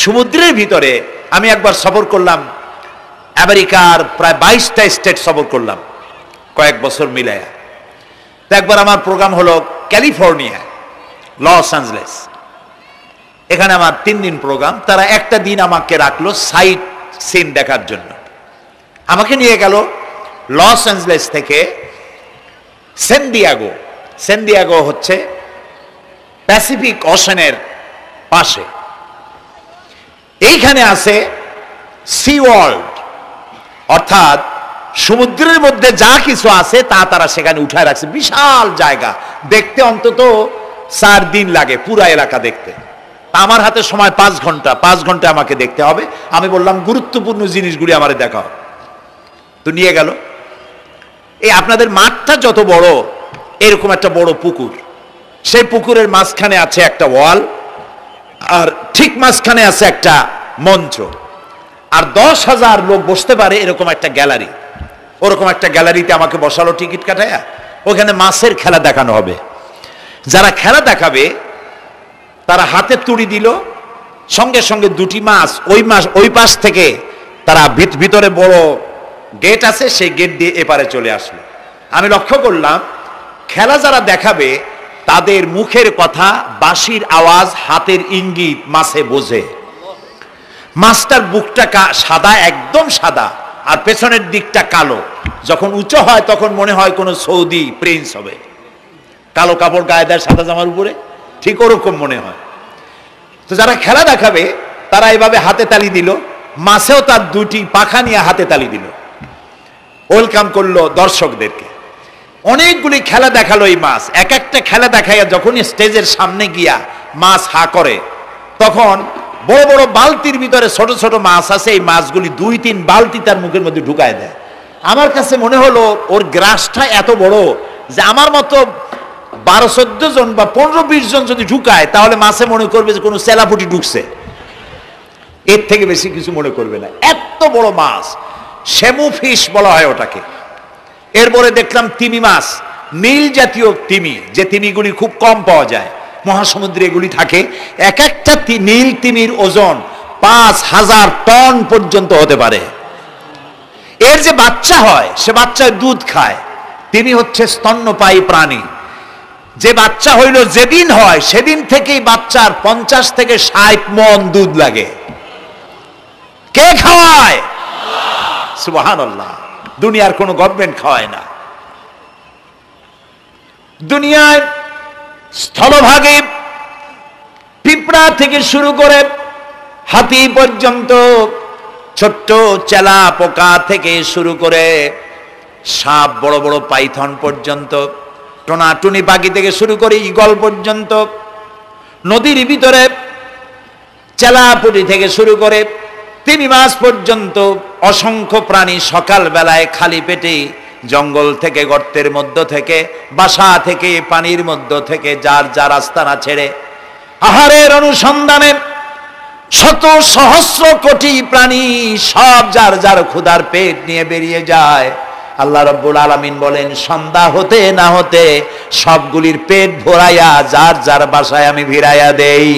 সমুদ্রের ভিতরে আমি একবার সফর করলাম, আমেরিকার প্রায় 22টা স্টেট সফর করলাম কয়েক বছর মিলায়া। তো একবার আমার প্রোগ্রাম হলো ক্যালিফোর্নিয়া, লস অ্যাঞ্জেলেস। এখানে আমার 3 দিন প্রোগ্রাম। তারা একটা দিন আমাকে রাখলো সাইট সিন দেখার জন্য। আমাকে নিয়ে গেল লস অ্যাঞ্জেলেস থেকে সান দিয়েগো। সান দিয়েগো হচ্ছে প্যাসিফিক ওশানের পাশে। এইখানে আছে সি ওয়ার্ল্ড, অর্থাৎ সমুদ্রের মধ্যে যা কিছু আছে তা তারা সেখানে উঠায় রাখছে। বিশাল জায়গা, দেখতে অন্তত 4 দিন লাগে পুরা এলাকা দেখতে। আমার হাতে সময় 5 ঘন্টা, 5 ঘন্টা আমাকে দেখতে হবে। আমি বললাম গুরুত্বপূর্ণ জিনিসগুলি আমারে দেখাও। তো নিয়ে গেল। এই আপনাদের মাঠটা যত বড়, এরকম একটা বড় পুকুর, সেই পুকুরের মাঝখানে আছে একটা ওয়াল, আর ঠিক মাঝখানে আছে একটা মঞ্চ, আর 10,000 লোক বসতে পারে এরকম একটা গ্যালারি। ওরকম একটা গ্যালারিতে আমাকে বসালো টিকিট কাটায়া। ওখানে মাছের খেলা দেখানো হবে। যারা খেলা দেখাবে তারা হাতে তুড়ি দিল, সঙ্গে সঙ্গে 2টি মাছ ওই পাশ থেকে তারা ভিতরে বড় গেট আছে, সেই গেট দিয়ে এপারে চলে আসলো। আমি লক্ষ্য করলাম খেলা যারা দেখাবে তাদের মুখের কথা, বাঁশির আওয়াজ, হাতের ইঙ্গিত মাছে বোঝে। মাছটার বুকটা সাদা, একদম সাদা, আর পেছনের দিকটা কালো। যখন উঁচু হয় তখন মনে হয় কোনো সৌদি প্রিন্স হবে, কালো কাপড় গায়ে দেয় সাদা জামার উপরে, ঠিক ওরকম মনে হয়। তো যারা খেলা দেখাবে তারা এভাবে হাতে তালি দিল, মাছেও তার 2টি পাখা নিয়ে হাতে তালি দিল, ওয়েলকাম করলো দর্শকদেরকে। অনেকগুলি খেলা দেখালো এই মাছ। এক একটা খেলা দেখাইয়া যখন স্টেজের সামনে গিয়া মাছ হা করে, তখন বড় বড় বালতির ভিতরে ছোট ছোট মাছ আছে, এই মাছগুলি 2-3 বালতি তার মুখের মধ্যে ঢুকায় দেয়। আমার কাছে মনে হলো ওর গ্রাসটা এত বড় যে আমার মতো 12-14 জন বা 15-20 জন যদি ঢুকায় তাহলে মাছে মনে করবে যে কোনো চেলাপুটি ঢুকছে, এর থেকে বেশি কিছু মনে করবে না। এত বড় মাছ, শ্যামু ফিশ বলা হয় ওটাকে। এরপরে দেখলাম তিমি মাছ, নীল জাতীয় তিমি, যে তিমিগুলি খুব কম পাওয়া যায় মহাসমুদ্রে এগুলি থাকে। এক একটা নীল তিমির ওজন 5,000 টন পর্যন্ত হতে পারে। এর যে বাচ্চা হয় সে বাচ্চার দুধ খায়। তিমি হচ্ছে স্তন্যপায়ী প্রাণী। যে বাচ্চা হইল যেদিন হয় সেদিন থেকেই বাচ্চার 50 থেকে 60 মণ দুধ লাগে। কে খাওয়ায়? সুবহানাল্লাহ। দুনিয়ার কোনো গভর্নমেন্ট খাওয়ায় না। দুনিয়ায় স্থলভাগে পিঁপড়া থেকে শুরু করে হাতি পর্যন্ত, ছোট্ট চেলা পোকা থেকে শুরু করে সাপ, বড় বড় পাইথন পর্যন্ত, টোনাটুনি পাখি থেকে শুরু করে ঈগল পর্যন্ত, নদীর ভিতরে চেলাপুটি থেকে শুরু করে তিমি মাছ পর্যন্ত অসংখ্য প্রাণী সকাল বেলায় খালি পেটে জঙ্গল থেকে, গর্তের মধ্য থেকে, বাসা থেকে, পানির মধ্য থেকে যার যার আস্তানা ছেড়ে আহারের অনুসন্ধানে শত সহস্র কোটি প্রাণী সব যার যার ক্ষুধার পেট নিয়ে বেরিয়ে যায়। আল্লাহ রাব্বুল আলামিন বলেন, সন্ধ্যা হতে না হতে সবগুলির পেট ভরাইয়া যার যার বাসায় আমি ভিড়াইয়া দেই।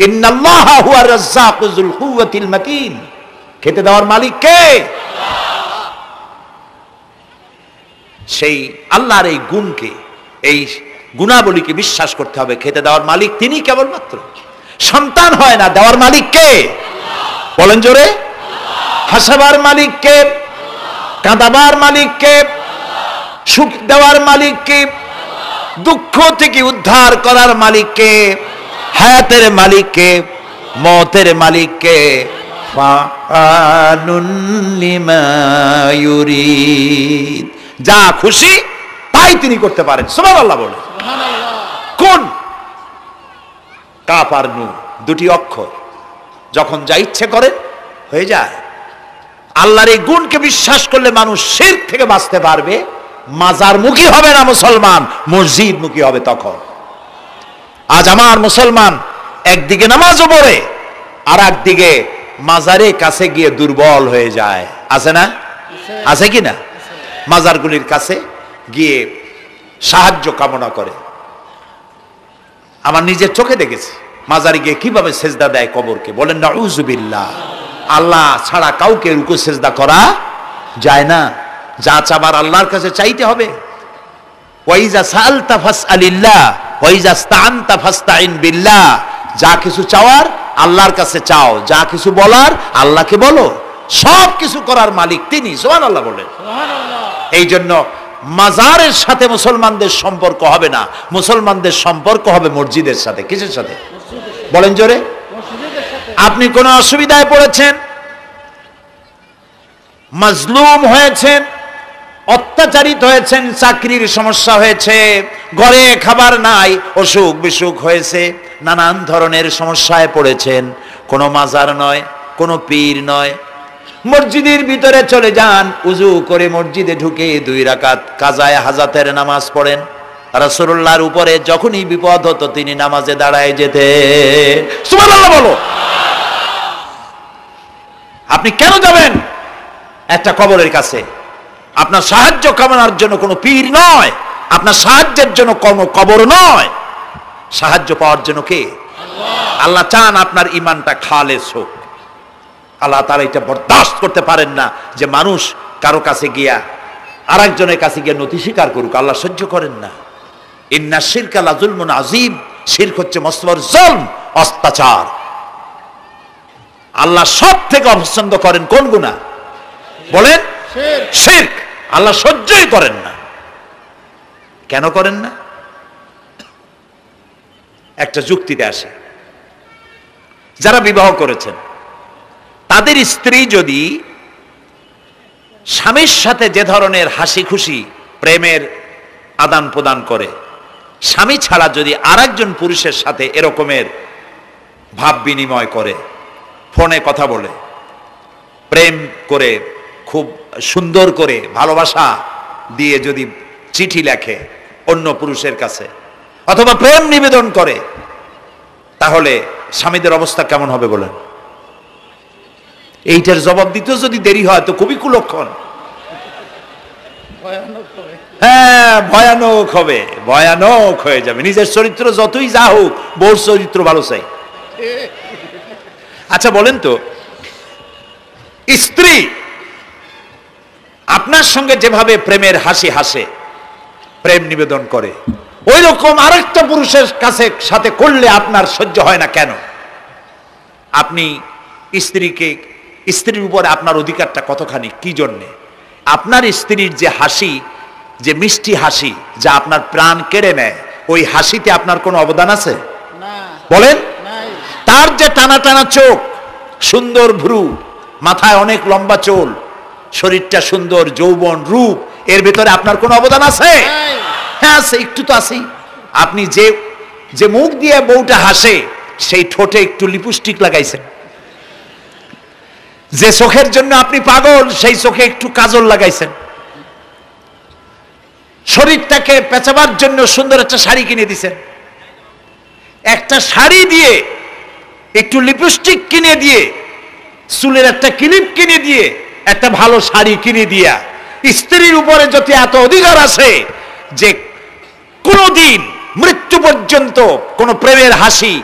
ইন্নাল্লাহা হুয়ার রাজ্জাকু যুল কুওয়াতিল মাতিন। খেতে দেওয়ার মালিক কে? সেই আল্লাহর এই গুণকে, এই গুণাবলীকে বিশ্বাস করতে হবে। খেতে দেওয়ার মালিক তিনি কেবলমাত্র। সন্তান হয় না, দেওয়ার মালিক কে? বলেন জোরে। হাসাবার মালিক কে? কাঁদাবার মালিক কে? সুখ দেওয়ার মালিক কে? দুঃখ থেকে উদ্ধার করার মালিক কে? হায়াতের মালিক কে? মওতের মালিক কে? ফাআলুন লিমা ইউরিদ। যা খুশি তাই তিনি করতে পারেন। সুবহানাল্লাহ বলে। কোন? কাফ আর নুন, 2টি অক্ষর। যখন যা ইচ্ছে করে হয়ে যায়। আল্লাহর এই গুণকে বিশ্বাস করলে মানুষ শিরক থেকে বাঁচতে পারবে। মাজার মুখী হবে না মুসলমান, মসজিদ মুখী হবে তখন। আজ আমার মুসলমান একদিকে নামাজও পড়ে আর একদিকে মাজারের কাছে গিয়ে দুর্বল হয়ে যায়। আছে না? আছে কি না? মাজারগুলির কাছে গিয়ে সাহায্য কামনা করে। আমার নিজের চোখে দেখেছি। মাজারে গিয়ে কিভাবে সেজদা দেয় কবরকে, বলেন নাউযুবিল্লাহ। আল্লাহ ছাড়া কাউকে রুকু সেজদা করা যায় না। যা চাবার আল্লাহর কাছে চাইতে হবে। ওয়াইজা সালতা ফাসআলিল্লাহ ওয়াইজা ইসতাআনতা ফাসতাইন বিল্লাহ। যা কিছু চাওয়ার আল্লাহর কাছে চাও, যা কিছু বলার আল্লাহকে বলো। সব কিছু করার মালিক তিনি, সুবহানাল্লাহ বলেন। এই জন্য মাজারের সাথে মুসলমানদের সম্পর্ক হবে না, মুসলমানদের সম্পর্ক হবে মসজিদের সাথে। কিসের সাথে বলেন জোরে? আপনি কোন অসুবিধায় পড়েছেন, মাজলুম হয়েছেন, অত্যাচারিত হয়েছেন, চাকরির সমস্যা হয়েছে, ঘরে খাবার নাই, অসুখ বিসুখ হয়েছে, নানান ধরনের সমস্যায় পড়েছেন, কোনো মাজার নয়, কোনো পীর নয়, মসজিদের ভিতরে চলে যান, উজু করে মসজিদে ঢুকে 2 রাকাত কাজায়ে হাজাতের নামাজ পড়েন। রাসূলুল্লাহর উপরে যখনই বিপদ হতো তিনি নামাজে দাঁড়ায় যেতেন। সুবহানাল্লাহ বলো। আপনি কেন যাবেন একটা কবরের কাছে? আপনার সাহায্য কামনার জন্য কোনো পীর নয়, আপনার সাহায্যের জন্য কোনো কবর নয়, সাহায্য পাওয়ার জন্য কে? আল্লাহ চান আপনার ঈমানটা খালেস হোক। আল্লাহ তাআলা এটা বরদাস্ত করতে পারেন না যে মানুষ কারো কাছে গিয়া আরেকজনের কাছে গিয়ে নথি স্বীকার করুক। আল্লাহ সহ্য করেন না। ইন্না শিরকা লাযুলমুন আযীম। শিরক হচ্ছে মস্ত বড় জুলম, অত্যাচার। আল্লাহ সব থেকে অপছন্দ করেন কোন গুনাহ বলেন? শিরক। আল্লাহ সহ্যই করেন না। কেন করেন না? একটা যুক্তিতে আসে। যারা বিবাহ করেছেন তাদের স্ত্রী যদি স্বামীর সাথে যে ধরনের হাসি খুশি প্রেমের আদান প্রদান করে, স্বামী ছাড়া যদি আরেকজন পুরুষের সাথে এরকমের ভাব বিনিময় করে, ফোনে কথা বলে, প্রেম করে, খুব সুন্দর করে ভালোবাসা দিয়ে যদি চিঠি লেখে অন্য পুরুষের কাছে অথবা প্রেম নিবেদন করে, তাহলে স্বামীদের অবস্থা কেমন হবে বলেন? এইটার জবাব দিতে যদি দেরি হয় তো খুবই কুলক্ষণ। হ্যাঁ, ভয়ানক হবে, ভয়ানক হয়ে যাবে। নিজের চরিত্র যতই যা হোক, বউর চরিত্র ভালো চাই। আচ্ছা বলেন তো, স্ত্রী আপনার সঙ্গে যেভাবে প্রেমের হাসি হাসে, প্রেম নিবেদন করে, ওই রকম আরেকটা পুরুষের কাছে সাথে করলে আপনার সহ্য হয় না কেন? আপনি স্ত্রীর উপরে আপনার অধিকারটা কতখানি, কি জন্যে? আপনার স্ত্রীর যে হাসি, যে মিষ্টি হাসি, যা আপনার প্রাণ কেড়ে নেয়, ওই হাসিতে আপনার কোনো অবদান আছে বলেন? তার যে টানা টানা চোখ, সুন্দর ভ্রু, মাথায় অনেক লম্বা চুল, শরীরটা সুন্দর, যৌবন, রূপ, এর ভিতরে আপনার কোনো অবদান আছে? হ্যাঁ আছে, একটু তো আছেই। আপনি যে মুখ দিয়ে বউটা হাসে, সেই ঠোঁটে একটু লিপস্টিক লাগাইছেন। যে চোখের জন্য আপনি পাগল, সেই চোখে একটু কাজল লাগাইছেন। শরীরটাকে পেঁচাবার জন্য সুন্দর একটা শাড়ি কিনে দিছেন। একটা শাড়ি দিয়ে, একটু লিপস্টিক কিনে দিয়ে, চুলের একটা ক্লিপ কিনে দিয়ে, একটা ভালো শাড়ি কিনে দিয়া স্ত্রীর উপরে যদি এত অধিকার আছে যে কোনদিন মৃত্যু পর্যন্ত কোন প্রেমের হাসি,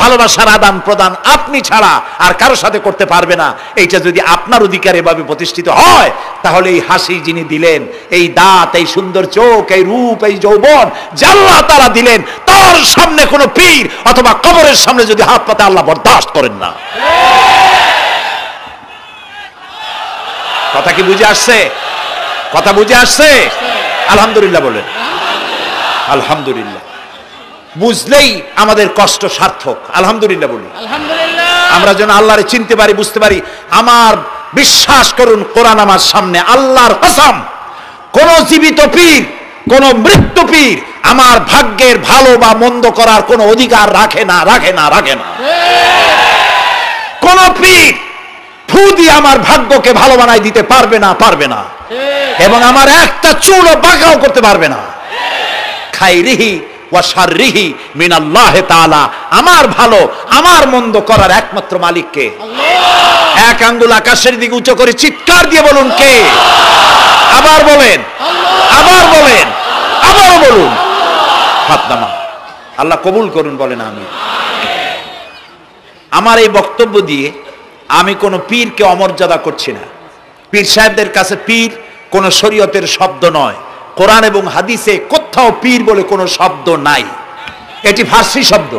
ভালোবাসার আদান প্রদান আপনি ছাড়া আর কারো সাথে করতে পারবে না, এইটা যদি আপনার অধিকার এভাবে প্রতিষ্ঠিত হয়, তাহলে এই হাসি যিনি দিলেন, এই দাঁত, এই সুন্দর চোখ, এই রূপ, এই যৌবন যে আল্লাহ তাআলা দিলেন, তার সামনে কোনো পীর অথবা কবরের সামনে যদি হাত পাতে আল্লাহ বরদাস্ত করেন না। কথা কি বুঝে আসছে? কথা বুঝে আসছে? আলহামদুলিল্লাহ বলেন। আলহামদুলিল্লাহ। বুঝলেই আমাদের কষ্ট সার্থক। আলহামদুলিল্লাহ বলি। আমরা যেন আল্লাহরে চিনতে পারি, বুঝতে পারি। আমার বিশ্বাস করুন, কোরআন আমার সামনে, আল্লাহর কসম, কোন জীবিত পীর, কোন মৃত্যু পীর আমার ভাগ্যের ভালো বা মন্দ করার কোন অধিকার রাখে না, রাখে না, রাখে না। কোন পীর ফু দিয়ে আমার ভাগ্যকে ভালো বানাই দিতে পারবে না, পারবে না। এবং আমার একটা চুলও বাঁকাও করতে পারবে না। খাইরিহি ওয়া শাররিহি মিনাল্লাহ তাআলা। আমার ভালো, আমার মন্দ করার একমাত্র মালিক কে? আল্লাহ। এক আঙ্গুল আকাশের দিকে উঁচু করে চিৎকার দিয়ে বলুন, কে? আবার বলেন, আবার বলেন, আবারও বলুন। হাত নামান। আল্লাহ কবুল করুন, বলেন আমিন। আমার এই বক্তব্য দিয়ে আমি কোনো পীরকে অমর্যাদা করছি না। পীর সাহেবদের কাছে পীর কোনো শরীয়তের শব্দ নয়। কোরআন এবং হাদিসে কোথাও পীর বলে কোনো শব্দ নাই। এটি ফার্সি শব্দ।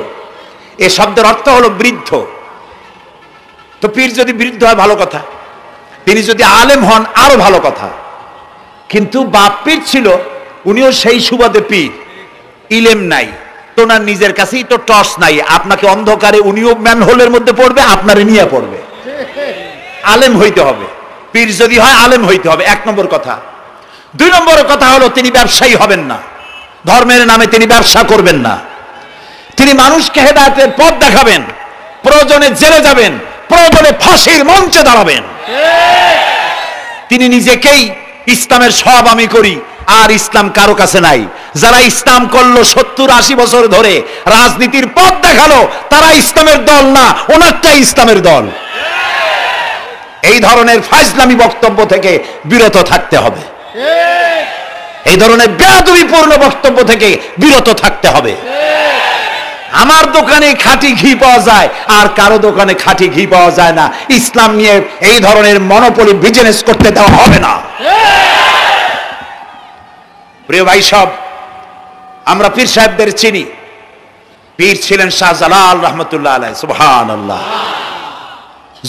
এই শব্দের অর্থ হলো বৃদ্ধ। তো পীর যদি বৃদ্ধ হয় ভালো কথা, তিনি যদি আলেম হন আরো ভালো কথা। কিন্তু বাপ পীর ছিল, উনিও সেই সুবাদে পীর। ইলেম নাই, তোনার নিজের কাছেই তো টর্চ নাই। আপনাকে অন্ধকারে উনিও ম্যানহোলের মধ্যে পড়বে, আপনারে নিয়ে পড়বে। আলেম হইতে হবে, পীর যদি হয় আলেম হইতে হবে, 1 নম্বর কথা। 2 নম্বর কথা হলো তিনি ব্যবসায়ী হবেন না। ধর্মের নামে তিনি ব্যবসা করবেন না। তিনি মানুষকে হেদায়েতের পথ দেখাবেন। প্রয়োজনে জেলে যাবেন, প্রয়োজনে ফাঁসির মঞ্চে দাঁড়াবেন। তিনি নিজেকেই ইসলামের সব আমি করি, আর ইসলাম কারো কাছে নাই। যারা ইসলাম করলো 70-80 বছর ধরে, রাজনীতির পথ দেখালো, তারা ইসলামের দল না, ওনারটাই ইসলামের দল। এই ধরনের ফাজলামি বক্তব্য থেকে বিরত থাকতে হবে। এই ধরনের বেয়াদবিপূর্ণ বক্তব্য থেকে বিরত থাকতে হবে। আমার দোকানে খাঁটি ঘি পাওয়া যায়, আর কারো দোকানে খাঁটি ঘি পাওয়া যায় না। ইসলাম নিয়ে এই ধরনের মনোপলি বিজনেস করতে দেওয়া হবে না। প্রিয় ভাই সব, আমরা পীর সাহেবদের চিনি। পীর ছিলেন শাহজালাল রহমতুল্লাহ আলাইহি। সুবহানাল্লাহ।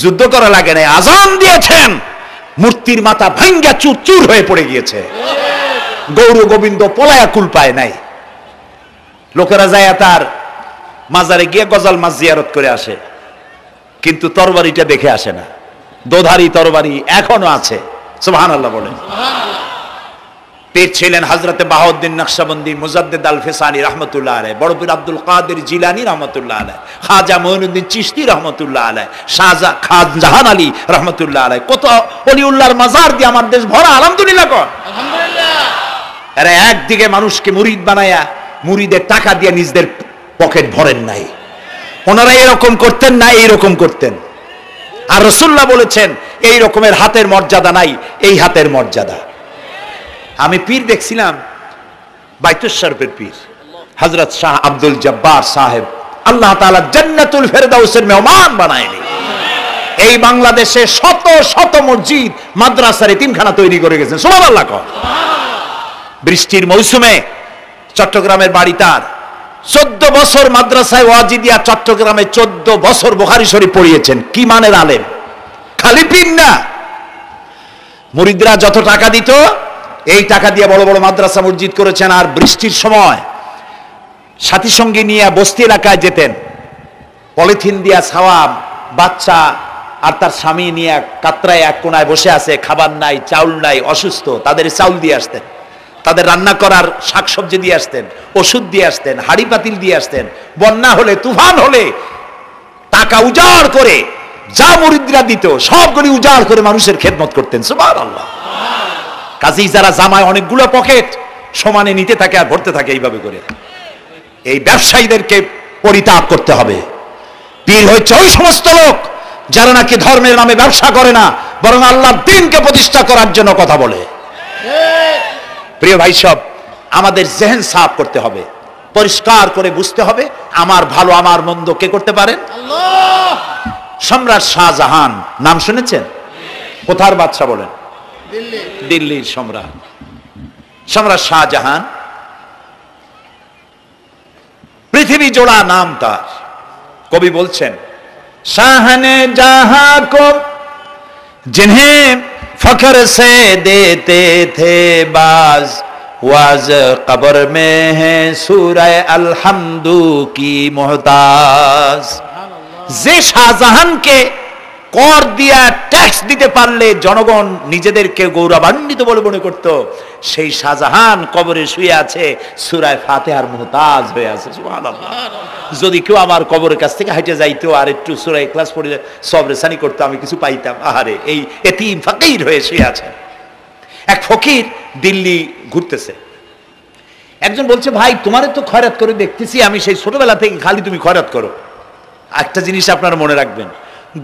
যুদ্ধ করা লাগে নাই, আজান দিয়েছেন, মূর্তির মাথা ভাঙ্গা চুর চুর হয়ে পড়ে গিয়েছে। গৌর গোবিন্দ পলায়া কুল পায় নাই। লোকেরা যায় তার মাজারে গিয়ে গজাল মাছ জিয়ারত করে আসে, কিন্তু তরবারিটা দেখে আসে না। দোধারি তরবারি এখনো আছে। সুবহানাল্লাহ বলেন। পীর ছিলেন হযরতে বাহাউদ্দিন নকশবন্দি, মুজাদ্দিদ আল ফিসানি রহমতুল্লাহ আলাইহি, বড় পীর আব্দুল কাদের জিলানী রহমতুল্লাহ আলাইহি, খাজা মঈনুদ্দিন চিশতি রহমতুল্লাহ আলাইহি, শাহজাহান আলী রহমতুল্লাহ আলাইহি। কত ওলিউল্লাহর মাজার দিয়ে আমার দেশ ভরা। আলহামদুলিল্লাহ কর। আলহামদুলিল্লাহ। আরে একদিকে মানুষকে মুরিদ বানায়া মুরিদের টাকা দিয়ে নিজেদের পকেট ভরেন নাই। ওনারা এরকম করতেন না, এইরকম করতেন। আর রাসূলুল্লাহ বলেছেন এই রকমের হাতের মর্যাদা নাই, এই হাতের মর্যাদা। আমি পীর দেখছিলাম, বাইতুল শরীফের পীর হযরত শাহ আব্দুল জব্বার সাহেব, আল্লাহ তাআলা জান্নাতুল ফেরদাউসের মেহমান বানায়নি। এই বাংলাদেশে শত শত মসজিদ, মাদ্রাসার এতিমখানা তৈরি করে গেছেন। সুবহানাল্লাহ। বৃষ্টির মৌসুমে চট্টগ্রামের বাড়ি তার, 14 বছর মাদ্রাসায় ওয়াজিদিয়া চট্টগ্রামে 14 বছর বুখারী শরীফ পড়িয়েছেন। কি মানের আলেম, খালি পীর না। মুরিদরা যত টাকা দিত, এই টাকা দিয়ে বড় বড় মাদ্রাসা মসজিদ করেছেন। আর বৃষ্টির সময় সাথী সঙ্গী নিয়ে বস্তি এলাকায় যেতেন, পলিথিন দিয়া ছাওয়া, বাচ্চা আর তার স্বামী নিয়ে কাতরায় এক কোনায় বসে আছে, খাবার নাই, চাউল নাই, অসুস্থ। তাদের চাউল দিয়ে আসতেন, তাদের রান্না করার শাকসবজি দিয়ে আসতেন, ওষুধ দিয়ে আসতেন, হাড়ি পাতিল দিয়ে আসতেন। বন্যা হলে, তুফান হলে টাকা উজাড় করে যা মুরিদরা দিত সবগুলি উজাড় করে মানুষের খেদমত করতেন। সুবহানাল্লাহ। কাজেই যারা জামায় অনেকগুলো পকেট সমানে নিতে থাকে আর ভরতে থাকে এইভাবে করে, এই ব্যবসায়ীদেরকে পরিত্যাগ করতে হবে। পীর হচ্ছে ওই সমস্ত লোক যারা নাকি ধর্মের নামে ব্যবসা করে না, বরং আল্লাহর দ্বীনকে প্রতিষ্ঠা করার জন্য কথা বলে। প্রিয় ভাই সব, আমাদের জেহেন সাফ করতে হবে, পরিষ্কার করে বুঝতে হবে আমার ভালো আমার মন্দ কে করতে পারেন? আল্লাহ। সম্রাট শাহজাহান নাম শুনেছেন? কোথার বাদশা বলেন? দিল্লির সম্রাট। সম্রাট শাহজাহান, পৃথিবী জোড়া নাম তার। কবি বলছেন, শাহনে জাহাं को जिन्हें फख्र से देते थे बाज, वाज कब्र में है सूरह अलहम्दु की मोहताज। যে শাহজাহানকে কর দিয়া ট্যাক্স দিতে পারলে জনগণ নিজেদেরকে গৌরবান্বিত বলে মনে করত, সেই শাহজাহান কবরে শুয়ে আছে, সূরা ফাতিহার মুহতাজ হয়ে আছে। সুবহানাল্লাহ। যদি কেউ আমার কবরের কাছ থেকে হেঁটে যাইতো আর একটু সূরা ইখলাস পড়ে সবরেসানি করতো, আমি কিছু পাইতাম। আহারে, এই এতিম ফকির হয়ে শুয়ে আছে। এক ফকির দিল্লি ঘুরতেছে। একজন বলছে, ভাই তোমারে তো খয়রাত করে দেখতেছি আমি সেই ছোটবেলা থেকে, খালি তুমি খয়রাত করো। একটা জিনিস আপনারা মনে রাখবেন,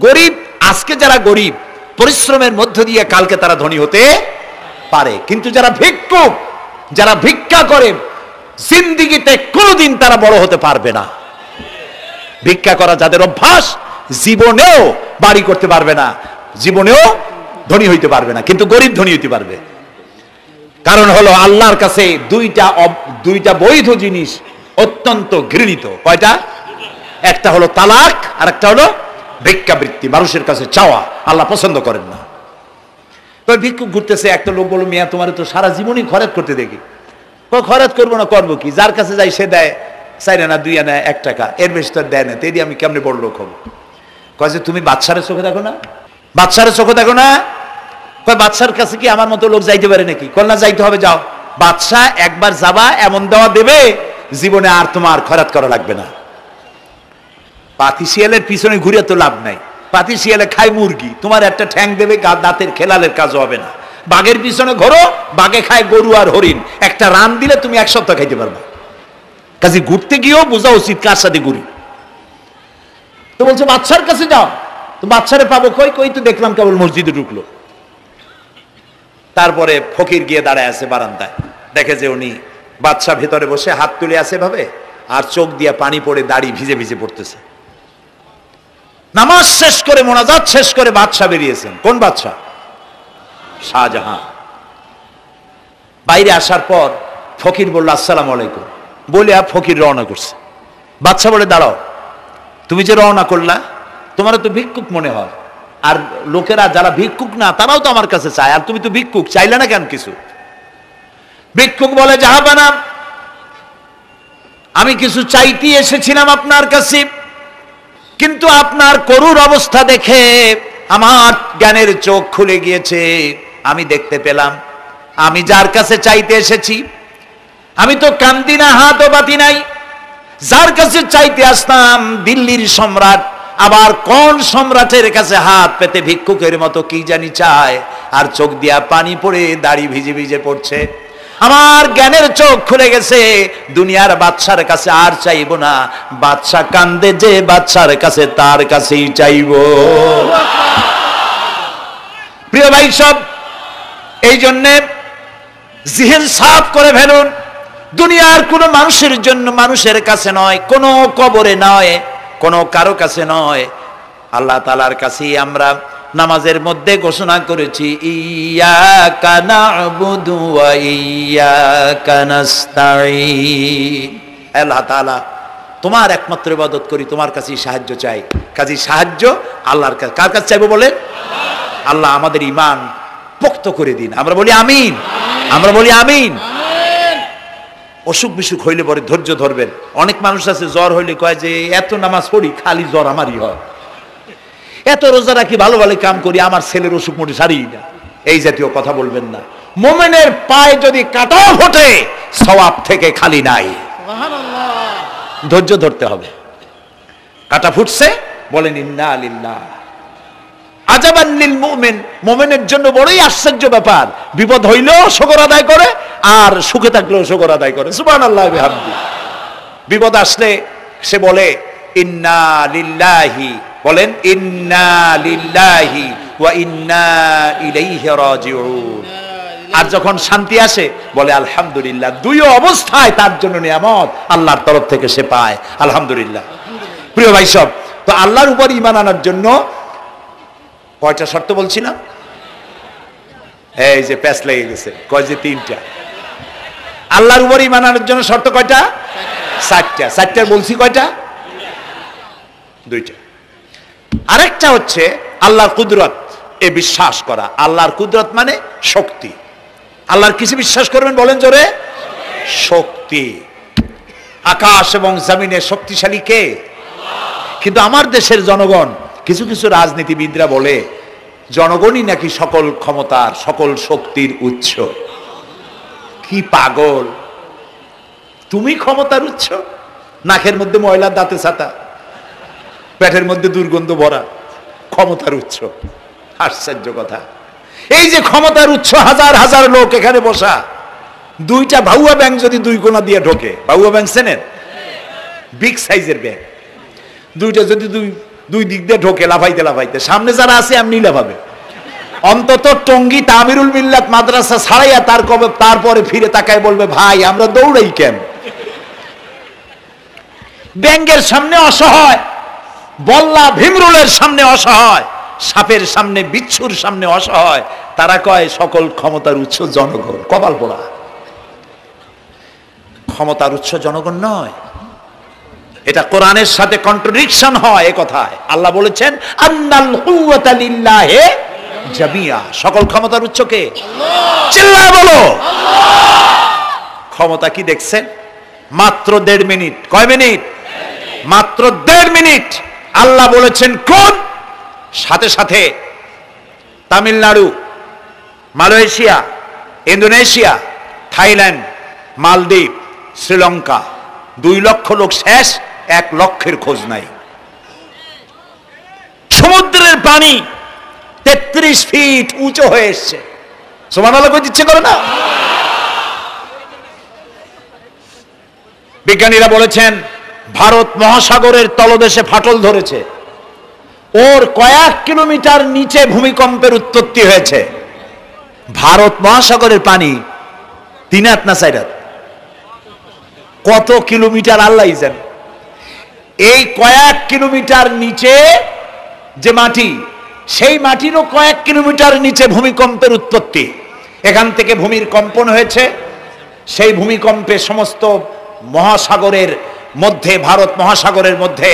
গরিব, আজকে যারা গরিব পরিশ্রমের মধ্য দিয়ে কালকে তারা ধনী হতে পারে, কিন্তু যারা ভিক্ষুক, যারা ভিক্ষা করে, জিন্দেগিতে কোনোদিন তারা বড় হতে পারবে না। ভিক্ষা করা যাদের অভ্যাস, জীবনেও বাড়ি করতে পারবে না, জীবনেও ধনী হইতে পারবে না, কিন্তু গরিব ধনী হইতে পারবে। কারণ হলো আল্লাহর কাছে দুইটা বৈধ জিনিস অত্যন্ত ঘৃণিত। কয়টা? একটা হলো তালাক, আর একটা হলো ভিক্ষাবৃত্তি, মানুষের কাছে চাওয়া। আল্লাহ পছন্দ করেন না। তো ভিক্ষুক ঘুরতেছে, একটা লোক বলল, মিয়া তোমার তো সারা জীবনই খরচ করতে দেখি। খরচ করবো না, করবো কি? যার কাছে যাই সে দেয় 4 আনা 2 আনা 1 টাকা, এর বেশি তো দেয় না। তেদি আমি কেমনে বড় লোক হবো? কয় যে তুমি বাদশারে চোখে দেখো না, বাদশারে চোখে দেখো না। কয় বাদশার কাছে কি আমার মতো লোক যাইতে পারে নাকি? কল না, যাইতে হবে, যাও। বাদশা একবার যাবা, এমন দেওয়া দেবে জীবনে আর তোমার খরচ করা লাগবে না। পাতি শিয়ালের পিছনে ঘুরে তো লাভ নাই। পাতি শিয়ালে খায় মুরগি, তোমার একটা ঠ্যাং দেবে, দাঁতের খেলালের কাজ হবে না। বাঘের পিছনে ঘোরো, বাঘে খায় গরু আর হরিণ, একটা রান দিলে তুমি 1 সপ্তাহ খাইতে পারবা। কাজে ঘুরতে গিয়েও বোঝা উচিত কার সাথে ঘুরি। তো বলছে বাদশার কাছে যাও। তো বাদশারে পাবো কই? কই তো দেখলাম কেবল মসজিদে ঢুকলো। তারপরে ফকির গিয়ে দাঁড়ায় আছে বারান্দায়, দেখে যে উনি বাদশা ভেতরে বসে হাত তুলে আছে ভাবে, আর চোখ দিয়ে পানি পড়ে দাড়ি ভিজে ভিজে পড়তেছে। নামাজ শেষ করে, মোনাজাত শেষ করে বাদশা বেরিয়েছেন। কোন বাদশা? শাহজাহান। বাইরে আসার পর ফকির বলল আসসালামু আলাইকুম, বলে ফকির রওনা করছে। বাদশা বলে দাঁড়াও, তুমি যে রওনা করলা, তোমার তো ভিক্ষুক মনে হয়, আর লোকেরা যারা ভিক্ষুক না তারাও তো আমার কাছে চায়, আর তুমি তো ভিক্ষুক, চাইলে না কেন কিছু? ভিক্ষুক বলে জাহাপানা, আমি কিছু চাইতে এসেছিলাম আপনার কাছে, কিন্তু আপনার করুণ অবস্থা দেখে আমার জ্ঞানের চোখ খুলে গিয়েছে। আমি দেখতে পেলাম আমি যার কাছে চাইতে এসেছি, আমি তো কান্দি না, হাতও বাতি নাই। যার কাছে চাইতে আসতাম দিল্লির সম্রাট, আবার কোন সম্রাটের কাছে হাত পেতে ভিক্ষুকের মতো কি জানি চায়, আর চোখ দিয়া পানি পড়ে দাড়ি ভিজে ভিজে পড়ছে। আমার জ্ঞানের চোখ খুলে গেছে, দুনিয়ার বাদশার কাছে আর চাইবো না। বাদশা কান্দে যে বাদশার কাছে, তার কাছেই চাইবো। প্রিয় ভাই সব, এই জন্যে জিহ্ন সাফ করে ফেলুন। দুনিয়ার কোন মানুষের জন্য, মানুষের কাছে নয়, কোন কবরে নয়, কোন কারো কাছে নয়, আল্লাহ তাআলার কাছেই আমরা নামাজের মধ্যে ঘোষণা করেছি, ইয়াকা না'বুদু ওয়া ইয়াকা নাস্তাঈন। আল্লাহ তাআলা, তোমার একমাত্র ইবাদত করি, তোমার কাছেই সাহায্য চাই। কাজেই সাহায্য আল্লাহর কাছে। কার কাছে চাইবো বলেন? আল্লাহ আমাদের ঈমান পোক্ত করে দিন। আমরা বলি আমিন, আমরা বলি আমিন। অসুখ বিসুখ হইলে পরে ধৈর্য ধরবেন। অনেক মানুষ আছে জ্বর হইলে কয় যে এত নামাজ পড়ি, খালি জ্বর আমারই হয়, এত রোজা রাখি, ভালো ভালো কাম করি, আমার ছেলের অসুখ মোটে সারিই না। এই জাতীয় কথা বলবেন না। মোমেনের পায়ে যদি কাঁটা ফোটে, সওয়াব থেকে খালি নাই। ধৈর্য ধরতে হবে। কাঁটা ফুটছে, বলেন ইন্না লিল্লাহ। আজাবান লিল মুমিন, মুমিনের জন্য বড়ই আশ্চর্য ব্যাপার, বিপদ হইলেও শুকর আদায় করে, আর সুখে থাকলেও শুকর আদায় করে। সুবহানাল্লাহ ওয়া বিহামদি। বিপদ আসলে সে বলে ইন্না লিল্লাহি, বলেন ইন্না লিল্লাহি ওয়া ইন্না ইলাইহি রাজিউন। আর যখন শান্তি আসে বলে আলহামদুলিল্লাহ। দুই অবস্থায় তার জন্য নিয়ামত আল্লাহর তরফ থেকে সে পায়, আলহামদুলিল্লাহ। প্রিয় ভাই সব, তো আল্লাহর উপর ঈমান আনার জন্য কয়টা শর্ত বলছিলাম? এই যে প্যাচ লেগে গেছে, কয় যে 3টা। আল্লাহর উপর ঈমান আনার জন্য শর্ত কয়টা? 4টা। 4টার বলছি কয়টা? 2টা। আরেকটা হচ্ছে আল্লাহর কুদরত, এ বিশ্বাস করা। আল্লাহর কুদরত মানে শক্তি। আল্লাহর কিছু বিশ্বাস করবেন, বলেন জোরে? শক্তি। আকাশ এবং জমিনে শক্তিশালী কে? কিন্তু আমার দেশের জনগণ, কিছু কিছু রাজনীতিবিদরা বলে জনগণই নাকি সকল ক্ষমতার, সকল শক্তির উৎস। কি পাগল! তুমি ক্ষমতার উৎস? নাকের মধ্যে ময়লা, দাঁতে ছাতা, পেটের মধ্যে দুর্গন্ধ ভরা, ক্ষমতার উৎস। আশ্চর্য কথা। এই যে ক্ষমতার উৎস, হাজার হাজার লোক এখানে বসা, 2টা ভাউয়া ব্যাংক যদি 2 কোণা দিয়ে ঢোকে, ভাউয়া ব্যাংক চেনেন? বিগ সাইজের ব্যাংক, 2টা যদি দুই দিক দিয়ে ঢোকে লাফাইতে লাফাইতে, সামনে যারা আছে এমনি লাফাবে। অন্তত টঙ্গী তামিরুল মিল্লাত মাদ্রাসা ছাড়াইয়া তারপরে ফিরে তাকায় বলবে, ভাই আমরা দৌড়াই কেন? ব্যাংকের সামনে অসহায় বল্লা ভীমরুলের সামনে অসহায়, সাপের সামনে বিচ্ছুর সামনে অসহায়, তারা কয় সকল ক্ষমতার উৎস জনগণ। কপাল পোড়া। ক্ষমতার উৎস জনগণ নয়, এটা কোরআনের সাথে কন্ট্রাডিকশন হয়। এ কথায় আল্লাহ বলেছেন আন্নাল কুওয়াতা লিল্লাহি জামিয়া, সকল ক্ষমতার উৎস কে? চিল্লায় বলো ক্ষমতা কি দেখছেন? মাত্র 1.5 মিনিট। কয় মিনিট? মাত্র 1.5 মিনিট। আল্লাহ বলেছেন কোন, সাথে সাথে তামিলনাড়ু, মালয়েশিয়া, ইন্দোনেশিয়া, থাইল্যান্ড, মালদ্বীপ, শ্রীলঙ্কা 2 লক্ষ লোক শেষ, 1 লক্ষের খোঁজ নাই। সমুদ্রের পানি 33 ফিট উঁচু হয়ে এসছে। সুবহানাল্লাহ কই দিচ্ছে করে না? বিজ্ঞানীরা বলেছেন ভারত মহাসাগরের তলদেশে ফাটল ধরেছে, ওর কয়েক কিলোমিটার নিচে ভূমিকম্পের উৎপত্তি হয়েছে। ভারত মহাসাগরের পানি 3 হাত না 4 হাত, কত কিলোমিটার আল্লাহই জানে। এই কয়েক কিলোমিটার নিচে যে মাটি, সেই মাটিরও কয়েক কিলোমিটার নিচে ভূমিকম্পের উৎপত্তি। এখান থেকে ভূমির কম্পন হয়েছে, সেই ভূমিকম্পে সমস্ত মহাসাগরের মধ্যে, ভারত মহাসাগরের মধ্যে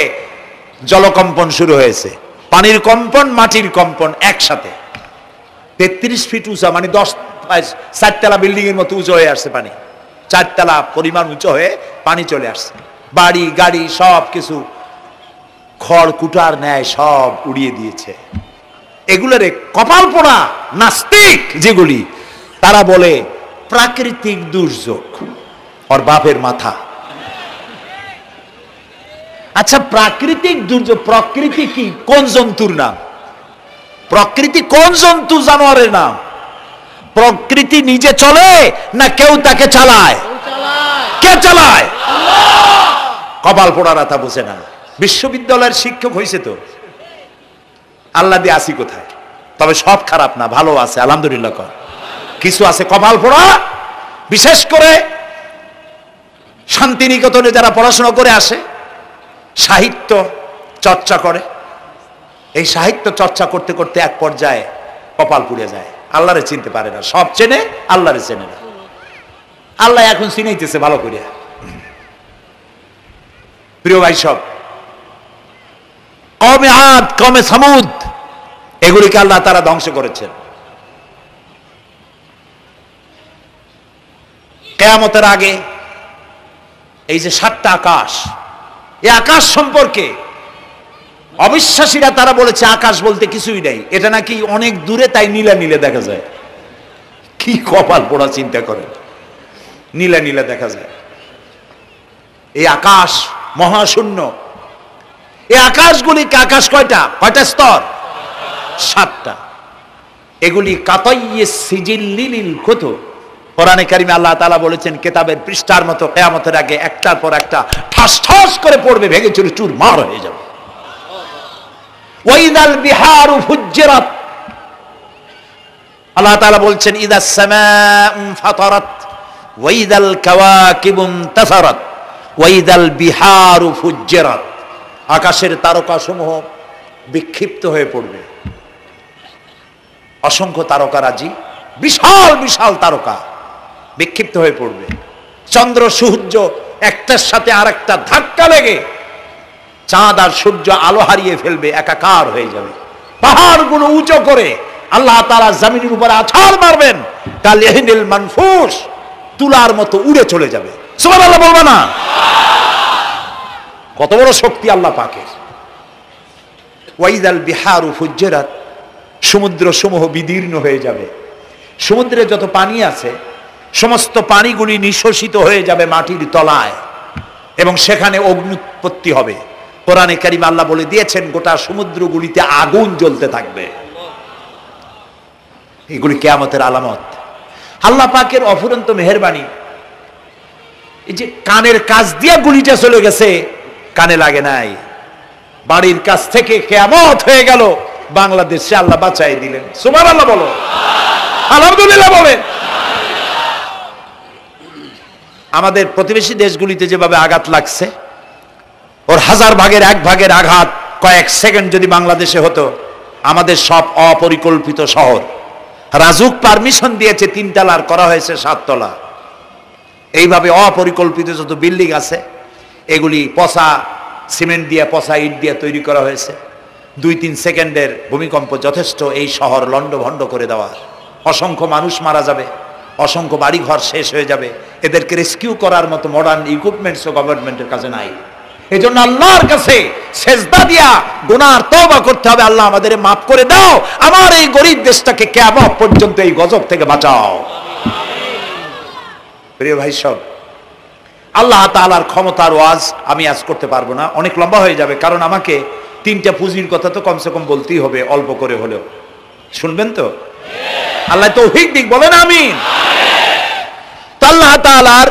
জলকম্পন শুরু হয়েছে। পানির কম্পন, মাটির কম্পন একসাথে। 33 ফিট উঁচা, মানে 4 তলা বিল্ডিং এর মতো উঁচু হয়ে আসছে পানি। 4 তলা পরিমাণ উঁচু হয়ে পানি চলে আসছে। বাড়ি গাড়ি সব কিছু খড় কুটার ন্যায় সব উড়িয়ে দিয়েছে। এগুলোরে কপাল পোড়া নাস্তিক যেগুলি, তারা বলে প্রাকৃতিক দুর্যোগ। ওর বাপের মাথা। আচ্ছা, প্রাকৃতিক দুর্যোগ, প্রকৃতি কি? কোন জন্তুর নাম? প্রকৃতি কোন জন্তু জানোয়ারের নাম? প্রকৃতি নিজে চলে না কেউ তাকে চালায়? কে চালায়? কপাল পোড়ারা তা বুঝে না। বিশ্ববিদ্যালয়ের শিক্ষক হয়েছে তো, আল্লাহ দিয়ে আসি কোথায়? তবে সব খারাপ না, ভালো আছে আলহামদুলিল্লাহ। কিছু আছে কপাল পোড়া। বিশেষ করে শান্তিনিকেতনে যারা পড়াশোনা করে আসে, সাহিত্য চর্চা করে, এই সাহিত্য চর্চা করতে করতে এক পর্যায়ে কপাল পুড়ে যায়। আল্লাহরে চিনতে পারে না, সব চেনে আল্লাহরে চেনে না। আল্লাহ এখন চিনাইতেছে ভালো করে। প্রিয় ভাই, সব কওমে আদ, কওমে সামুদ, এগুলিকে আল্লাহ তারা ধ্বংস করেছেন। কিয়ামতের আগে এই যে 7টা আকাশ, এই আকাশ সম্পর্কে অবিশ্বাসীরা তারা বলেছে আকাশ বলতে কিছুই নাই, এটা নাকি অনেক দূরে, তাই নীলা নীলে দেখা যায়। কি কপাল পোড়া চিন্তা করেন, নীলা নীলা দেখা যায়। এই আকাশ মহাশূন্য। এই আকাশগুলিকে, আকাশ কয়টা? কয়টা স্তর? 7টা। এগুলি কাতাইয়ে সিজিল্লিল কুতুব। কোরআনে কারিমে আল্লাহ তাআলা বলেছেন কিতাবের পৃষ্ঠার মতো কিয়ামতের আগে একটার পর একটা ঠাস ঠাস করে পড়বে, ভেঙে চুরে চুরমার হয়ে যাবে। ওয়াইদাল বিহারু ফুজ্জিরাত, আল্লাহ তাআলা বলছেন ইদাস সামাউ ফাতারাত ওয়াইদাল কাওয়াকিবু ইনতাসারাত ওয়াইদাল বিহারু ফুজ্জিরাত। আকাশের তারকা সমূহ বিক্ষিপ্ত হয়ে পড়বে। অসংখ্য তারকারাজি, বিশাল বিশাল তারকা বিক্ষিপ্ত হয়ে পড়বে। চন্দ্র সূর্য একটার সাথে আরেকটা ধাক্কা লেগে চাঁদ আর সূর্য আলো হারিয়ে ফেলবে, একাকার হয়ে যাবে। পাহাড়গুলো উঁচু করে আল্লাহ তাআলা জমিনের উপরে আছাড় মারবেন, কাল ইহনিল মানফুস, তুলার মতো উড়ে চলে যাবে। সুবহানাল্লাহ বলবা না? কত বড় শক্তি আল্লাহ পাকের। ওয়াইদাল বিহারু ফুজ্জিরাত, সমুদ্র সমূহ বিদীর্ণ হয়ে যাবে। সমুদ্রে যত পানি আছে সমস্ত পানিগুলি নিঃশোষিত হয়ে যাবে মাটির তলায়, এবং সেখানে অগ্নুৎপত্তি হবে। কোরআনে কারিমে আল্লাহ বলে দিয়েছেন গোটা সমুদ্রগুলিতে আগুন জ্বলতে থাকবে। এগুলি কিয়ামতের আলামত। আল্লাহ পাকের অফুরন্ত মেহেরবানি। এই যে কানের কাছ দিয়ে গুলিটা চলে গেছে, কানে লাগে নাই। বাড়ির কাছ থেকে কিয়ামত হয়ে গেল, বাংলাদেশে আল্লাহ বাঁচাই দিলেন। সুবহানাল্লাহ বলো, আলহামদুলিল্লাহ বলেন। আমাদের প্রতিবেশী দেশগুলিতে যেভাবে আঘাত লাগছে, ওর 1000 ভাগের 1 ভাগের আঘাত কয়েক সেকেন্ড যদি বাংলাদেশে হতো, আমাদের সব অপরিকল্পিত শহর, রাজুক পারমিশন দিয়েছে 3 তলার, করা হয়েছে 7 তলা। এইভাবে অপরিকল্পিত যত বিল্ডিং আছে এগুলি পচা সিমেন্ট দিয়ে, পচা ইট দিয়ে তৈরি করা হয়েছে। 2-3 সেকেন্ডের ভূমিকম্প যথেষ্ট এই শহর লন্ডভন্ড করে দেওয়ার। অসংখ্য মানুষ মারা যাবে, অসংখ্য বাড়িঘর শেষ হয়ে যাবে। এদেরকে রেস্কিউ করার মতো মডার্ন ইকুইপমেন্টসও গভর্নমেন্টের কাছে নাই। এই জন্য আল্লাহর কাছে সেজদা দিয়া গুনার তওবা করতে হবে, আল্লাহ আমাদের মাফ করে দাও, আমার এই গরিব দেশটাকে কিয়ামত পর্যন্ত এই গজব থেকে বাঁচাও। প্রিয় ভাই সব, আল্লাহ তাআলার ক্ষমতার ওয়াজ আমি আজ করতে পারবো না, অনেক লম্বা হয়ে যাবে। কারণ আমাকে 3টা পুঁজির কথা তো কমসে কম বলতেই হবে, অল্প করে হলেও। শুনবেন তো? আল্লাহ তৌফিক দিক, বলেন আমিন। আল্লাহ তাআলার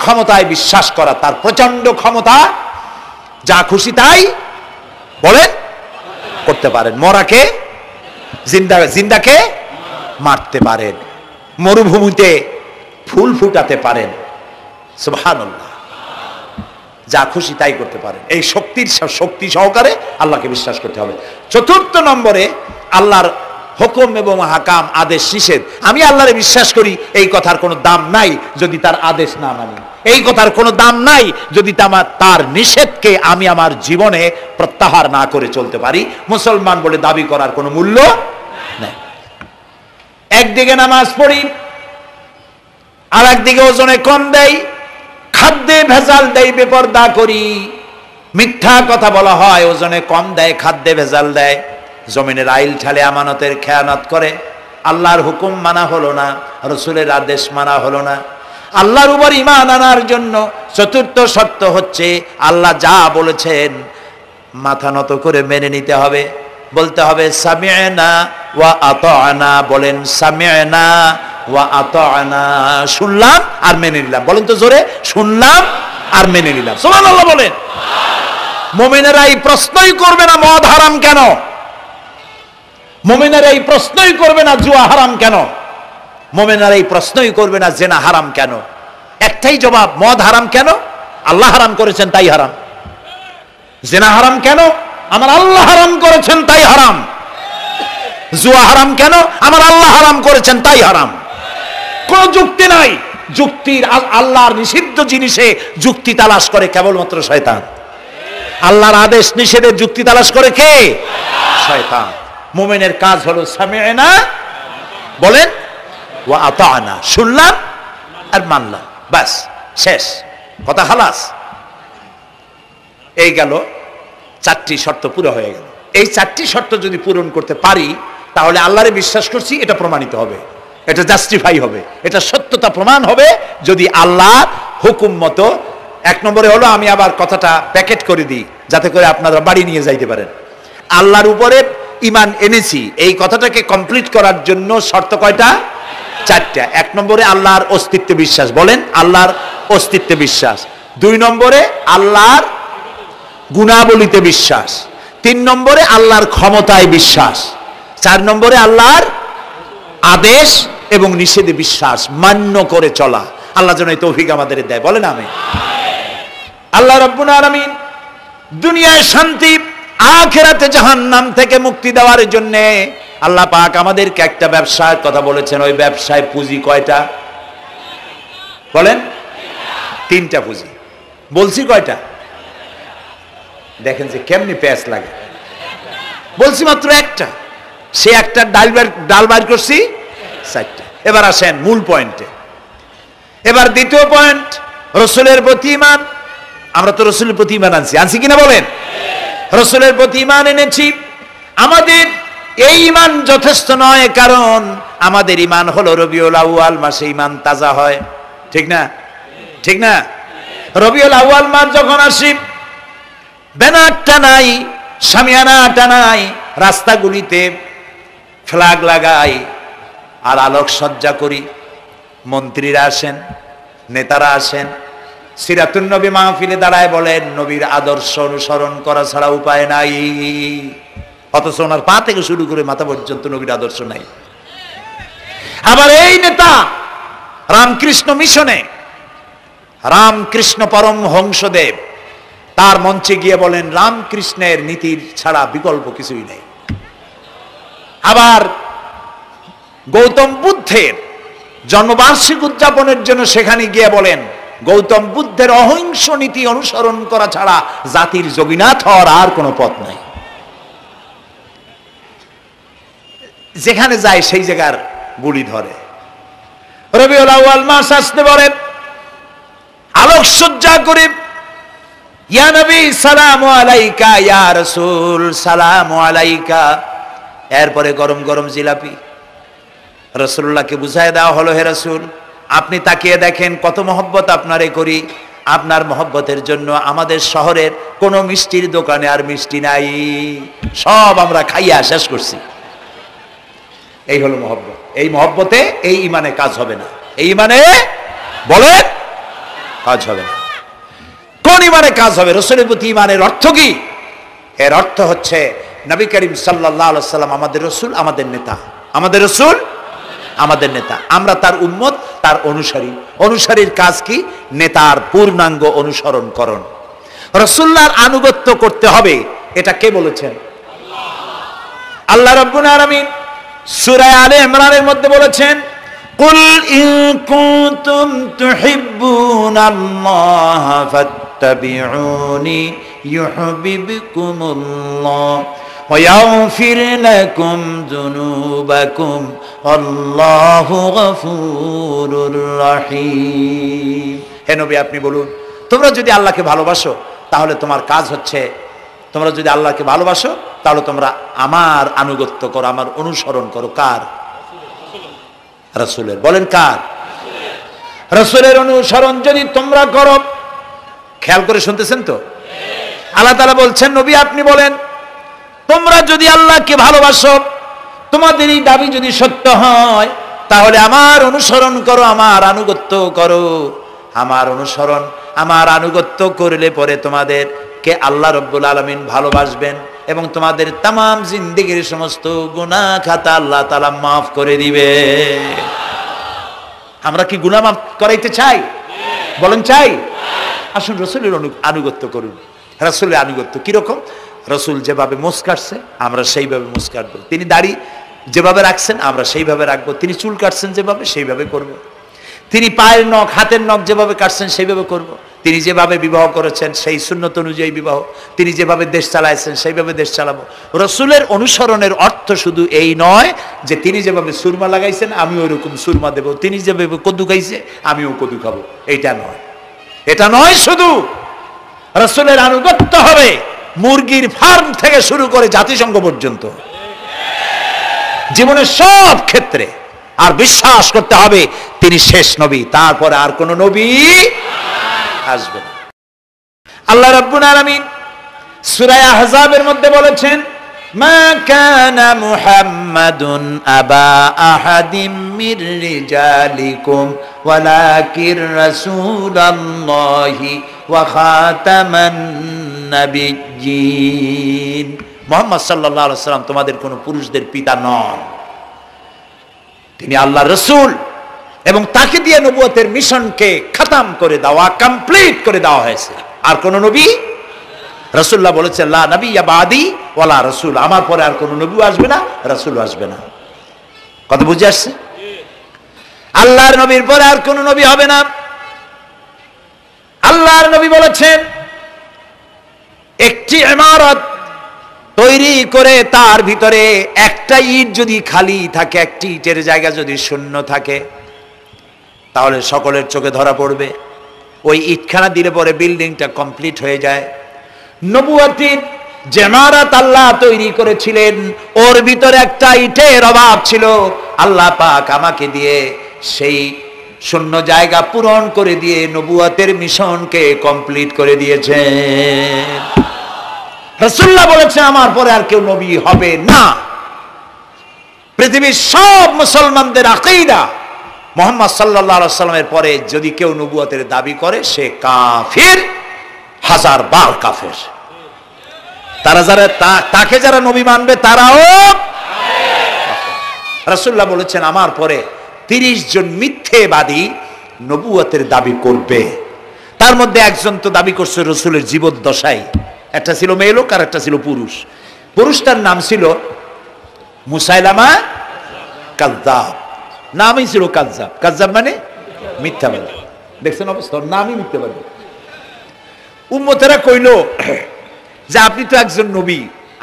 ক্ষমতায় বিশ্বাস করা, তার প্রচন্ড ক্ষমতা, যা খুশি তাই বলেন করতে পারেন। মরাকে জিন্দা, জিন্দাকে মারতে পারেন, মরুভূমিতে ফুল ফুটাতে পারেন। সুবহানাল্লাহ, যা খুশি তাই করতে পারেন। এই শক্তি সহকারে আল্লাহকে বিশ্বাস করতে হবে। 4 নম্বরে আল্লাহর হুকুম এবং হাকাম, আদেশ নিষেধ। আমি আল্লাহরে বিশ্বাস করি, এই কথার কোনো দাম নাই যদি তার আদেশ না মানি। এই কথার কোনো দাম নাই যদি তার নিষেধকে আমি আমার জীবনে প্রত্যাহার না করে চলতে পারি। মুসলমান বলে দাবি করার কোনো মূল্য নেই। একদিকে নামাজ পড়ি, আর একদিকে ওজনে কম দেয়, খাদ্যে ভেজাল দেয়, বেপরদা করি, মিথ্যা কথা বলা হয়, ওজনে কম দেয়, খাদ্যে ভেজাল দেয়, জমিনের আইল ঠালে আমানতের খেয়ানত করে। আল্লাহর হুকুম মানা হলো না, রসুলের আদেশ মানা হলো না। আল্লাহর উপর ঈমান আনার জন্য 4র্থ শর্ত হচ্ছে আল্লাহ যা বলেছেন মাথা নত করে মেনে নিতে হবে, বলতে হবে সামি'না ওয়া আতা'না। বলেন সামি'না ওয়া আতা'না, শুনলাম আর মেনে নিলাম। বলেন তো জোরে, শুনলাম আর মেনে নিলাম। সুবহানাল্লাহ বলেন। মুমিনেরা এই প্রশ্নই করবে না মদ হারাম কেন, মুমিনেরা এই প্রশ্নই করবে না জুয়া হারাম কেন, মুমিনেরা এই প্রশ্নই করবে না জেনা হারাম কেন। একটাই জবাব, মদ হারাম কেন? আল্লাহ হারাম করেছেন তাই হারাম। জেনা হারাম কেন? আমার আল্লাহ হারাম করেছেন তাই হারাম। জুয়া হারাম কেন? আমার আল্লাহ হারাম করেছেন তাই হারাম। কোন যুক্তি নাই। যুক্তির, আল্লাহর নিষিদ্ধ জিনিসে যুক্তি তালাশ করে কেবলমাত্র শয়তান। আল্লাহর আদেশ নিষেধের যুক্তি তালাশ করে কে? শয়তান। মুমিনের কাজ হলো সামি'না, বলেন, ওয়া আতা'না, শুনলাম আর মানলাম, বাস, শেষ কথা, খালাস। এই গেল 4টি শর্ত পুরো হয়ে গেল। এই 4টি শর্ত যদি পূরণ করতে পারি তাহলে আল্লাহরে বিশ্বাস করছি এটা প্রমাণিত হবে, এটা জাস্টিফাই হবে, এটা সত্যতা প্রমাণ হবে যদি আল্লাহ হুকুম মতো। 1 নম্বরে হলো, আমি আবার কথাটা প্যাকেট করে দিই যাতে করে আপনারা বাড়ি নিয়ে যাইতে পারেন। আল্লাহর উপরে ঈমান এনেছি, এই কথাটাকে কমপ্লিট করার জন্য শর্ত কয়টা? 4টা। 1 নম্বরে আল্লাহর অস্তিত্বে বিশ্বাস, বলেন আল্লাহর অস্তিত্বে বিশ্বাস। 2 নম্বরে আল্লাহর গুণাবলীতে বিশ্বাস। 3 নম্বরে আল্লাহর ক্ষমতায় বিশ্বাস। 4 নম্বরে আল্লাহর আদেশ এবং নিষেধে বিশ্বাস, মান্য করে চলা। আল্লাহ যেন এই তৌফিক আমাদের দেয়, বলেন আমিন। আল্লাহ রাব্বুল আলামিন দুনিয়ায় শান্তি, আখিরাতে জাহান্নাম থেকে মুক্তি দেওয়ার জন্য আল্লাহ পাক আমাদেরকে একটা ব্যবসার কথা বলেছেন। ওই ব্যবসায় পুঁজি কয়টা? বলেন। 3টা পুঁজি। বলছি কয়টা? দেখেন যে কেমনি প্যাঁচ লাগে। বলছি মাত্র একটা, সে একটা ডাল বাইর করছি 4টা। এবার আসেন মূল পয়েন্টে। এবার দ্বিতীয় পয়েন্ট, রসুলের প্রতি ঈমান। আমরা তো রসুলের প্রতি ঈমান আনছি কিনা বলেন? রসুলের প্রতি ঈমান এনেছি। আমাদের এই ঈমান যথেষ্ট নয়, কারণ আমাদের ঈমান হলো রবিউল আউয়াল মাসে ঈমান তাজা হয়, ঠিক না? ঠিক না? রবিউল আউয়াল মাস যখন আসি, ব্যানারটা নাই, শামিয়ানাটা নাই, রাস্তাগুলিতে ফ্ল্যাগ লাগাই আর আলোকসজ্জা করি। মন্ত্রীরা আসেন, নেতারা আসেন, সিরাতুন নবী মাহফিলে দাঁড়ায় বলেন নবীর আদর্শ অনুসরণ করা ছাড়া উপায় নাই। অথচ ওনার পা থেকে শুরু করে মাথা পর্যন্ত নবীর আদর্শ নাই। আবার এই নেতা রামকৃষ্ণ মিশনে, রামকৃষ্ণ পরমহংসদেব তার মঞ্চে গিয়ে বলেন রামকৃষ্ণের নীতির ছাড়া বিকল্প কিছুই নেই। আবার গৌতম বুদ্ধের জন্মবার্ষিক উদযাপনের জন্য সেখানে গিয়ে বলেন গৌতম বুদ্ধের অহিংস নীতি অনুসরণ করা ছাড়া জাতির যোগীনাথ হওয়ার আর কোনো পথ নাই। যেখানে যায় সেই জায়গার বুলি ধরে। রবিউল আউয়াল মাস আসতে পারে, আলোকসজ্জা করে ইয়া নবী সালামু আলাইকা, ইয়া রাসূল সালামু আলাইকা, এরপরে গরম গরম জিলাপি রাসূলুল্লাহকে বুঝায় দেওয়া হলো, হে রাসূল আপনি তাকিয়ে দেখেন কত মহব্বত আপনারে করি, আপনার মহব্বতের জন্য আমাদের শহরের কোনো মিষ্টির দোকানে আর মিষ্টি নাই, সব আমরা খাইয়া শেষ করছি। এই হলো মহব্বত। এই মহব্বতে এই ইমানে কাজ হবে না, এই ইমানে বলেন কাজ হবে না। কোন ইমানে কাজ হবে? রাসূলের প্রতি ইমানের অর্থ কি? এর অর্থ হচ্ছে নবী করিম সাল্লাল্লাহু আলাইহি ওয়াসাল্লাম আমাদের রাসূল, আমাদের নেতা, আমাদের রাসূল আমাদের নেতা, আমরা তার উম্মত, তার অনুসারী। অনুসারীর কাজ কি? নেতার পূর্ণাঙ্গ অনুসরণ করণ, রাসূলুল্লাহর আনুগত্য করতে হবে। এটা কে বলেছেন? আল্লাহ রাব্বুল আলামিন সূরা আলে ইমরানের মধ্যে বলেছেন কুল ইন কুনতুম তুহিব্বুনাল্লাহ ফাত্তাবিউনি ইউহিব্বুকুমুল্লাহ ওয়া ইয়াগফির লাকুম যুনুবাকুম আল্লাহু গফুরুর রহিম। হে নবী আপনি বলুন, তোমরা যদি আল্লাহকে ভালোবাসো তাহলে তোমার কাজ হচ্ছে, তোমরা যদি আল্লাহকে ভালোবাসো তাহলে তোমরা আমার আনুগত্য করো, আমার অনুসরণ করো। কার? রাসূলের। বলেন কার? রাসূলের অনুসরণ যদি তোমরা করো, খেয়াল করে শুনতেছেন তো? আল্লাহ তাআলা বলছেন নবী আপনি বলেন তোমরা যদি আল্লাহকে ভালোবাসো, তোমাদের এই দাবি যদি সত্য হয় তাহলে আমার অনুসরণ করো, আমার আনুগত্য করো। আমার অনুসরণ, আমার আনুগত্য করলে পরে তোমাদের কে আল্লাহ রাব্বুল আলামিন ভালোবাসবেন এবং তোমাদের তামাম জিন্দেগীর সমস্ত গুনাহ খাতা আল্লাহ তাআলা মাফ করে দিবে। আমরা কি গুনাহ মাফ করাইতে চাই? বলেন চাই? আসুন রাসূলের আনুগত্য করুন। রাসূলের আনুগত্য কিরকম? রাসূল যেভাবে মুছ কাটছে আমরা সেইভাবে মুছ কাটবো, তিনি দাড়ি যেভাবে রাখছেন আমরা সেইভাবে রাখবো, তিনি চুল কাটছেন যেভাবে সেইভাবে করব, তিনি পায়ের নখ হাতের নখ যেভাবে কাটছেন সেইভাবে করব, তিনি যেভাবে বিবাহ করেছেন সেই সুন্নত অনুযায়ী বিবাহ, তিনি যেভাবে দেশ চালাইছেন সেইভাবে দেশ চালাবো। রাসূলের অনুসরণের অর্থ শুধু এই নয় যে তিনি যেভাবে সুরমা লাগাইছেন আমি ওইরকম সুরমা দেব, তিনি যেভাবে কদু খাইছে আমিও কদু খাবো, এইটা নয়। এটা নয়, শুধু রাসূলের আনুগত্য হবে মুরগির ফার্ম থেকে শুরু করে জাতিসংঘ পর্যন্ত, জীবনের সব ক্ষেত্রে। আর বিশ্বাস করতে হবে তিনি শেষ নবী, তারপরে আর কোন নবী আসবে না। আল্লাহ রাব্বুল আলামিন সূরা আহজাবের মধ্যে বলেছেন মা কানা মুহাম্মাদুন আবা আহাদিম মির রিজালিকুম ওয়ালাকির রাসূলুল্লাহি ওয়া খাতামান নাবিয়্যিন। মুহাম্মদ সাল্লাল্লাহু আলাইহি ওয়াসাল্লাম তোমাদের কোন পুরুষদের পিতা নন, তিনি আল্লাহর রাসূল এবং তাকে দিয়ে নবুয়তের মিশনকে খতম করে দেওয়া, কমপ্লিট করে দেওয়া হয়েছে। আর কোন নবী, রাসূলুল্লাহ বলেছেন লা নবিয়্যা বাদি ওয়ালা রাসূল, আমার পরে আর কোন নবী আসবে না, রাসূল আসবে না। কথা বুঝে আসছে? আল্লাহর নবীর পরে আর কোন নবী হবে না। আল্লাহর নবী বলেছেন একটি ইমারত তৈরি করে তার ভিতরে একটা ইট যদি খালি থাকে, একটি ইটের জায়গা যদি শূন্য থাকে তাহলে সকলের চোখে ধরা পড়বে। ওই ইটখানা দিলে পরে বিল্ডিংটা কমপ্লিট হয়ে যায়। নবুয়তির যে ইমারত আল্লাহ তৈরি করেছিলেন ওর ভিতরে একটা ইটের অভাব ছিল, আল্লাহ পাক আমাকে দিয়ে সেই শূন্য জায়গা পূরণ করে দিয়ে নবুয়তের মিশনকে কমপ্লিট করে দিয়েছেন। রাসূলুল্লাহ বলেছে আমার পরে আর কেউ নবী হবে না। পৃথিবীর সব মুসলমানদের আকীদা মুহাম্মদ সাল্লাল্লাহু আলাইহি ওয়াসাল্লামের পরে যদি কেউ নবুয়তের দাবি করে সে কাফির, হাজার বার কাফের। তারা যারা তাকে যারা নবী মানবে তারাও রাসূলুল্লাহ বলেছেন আমার পরে 30 জন মিথ্যেবাদী নবুয়তের দাবি করবে। তার মধ্যে একজন তো দাবি করছে রসুলের জীবদ্দশায়, একটা ছিল মেয়ে লোক আর একটা ছিল পুরুষ। পুরুষটার নাম ছিল মুসাইলামা কাযযাব, নামই ছিল কাযযাব। কাযযাব মানে মিথ্যাবাদী। দেখছেন অবস্থা, নামই মিথ্যাবাদী। উম্মতেরা কইল যে আপনি তো একজন নবী,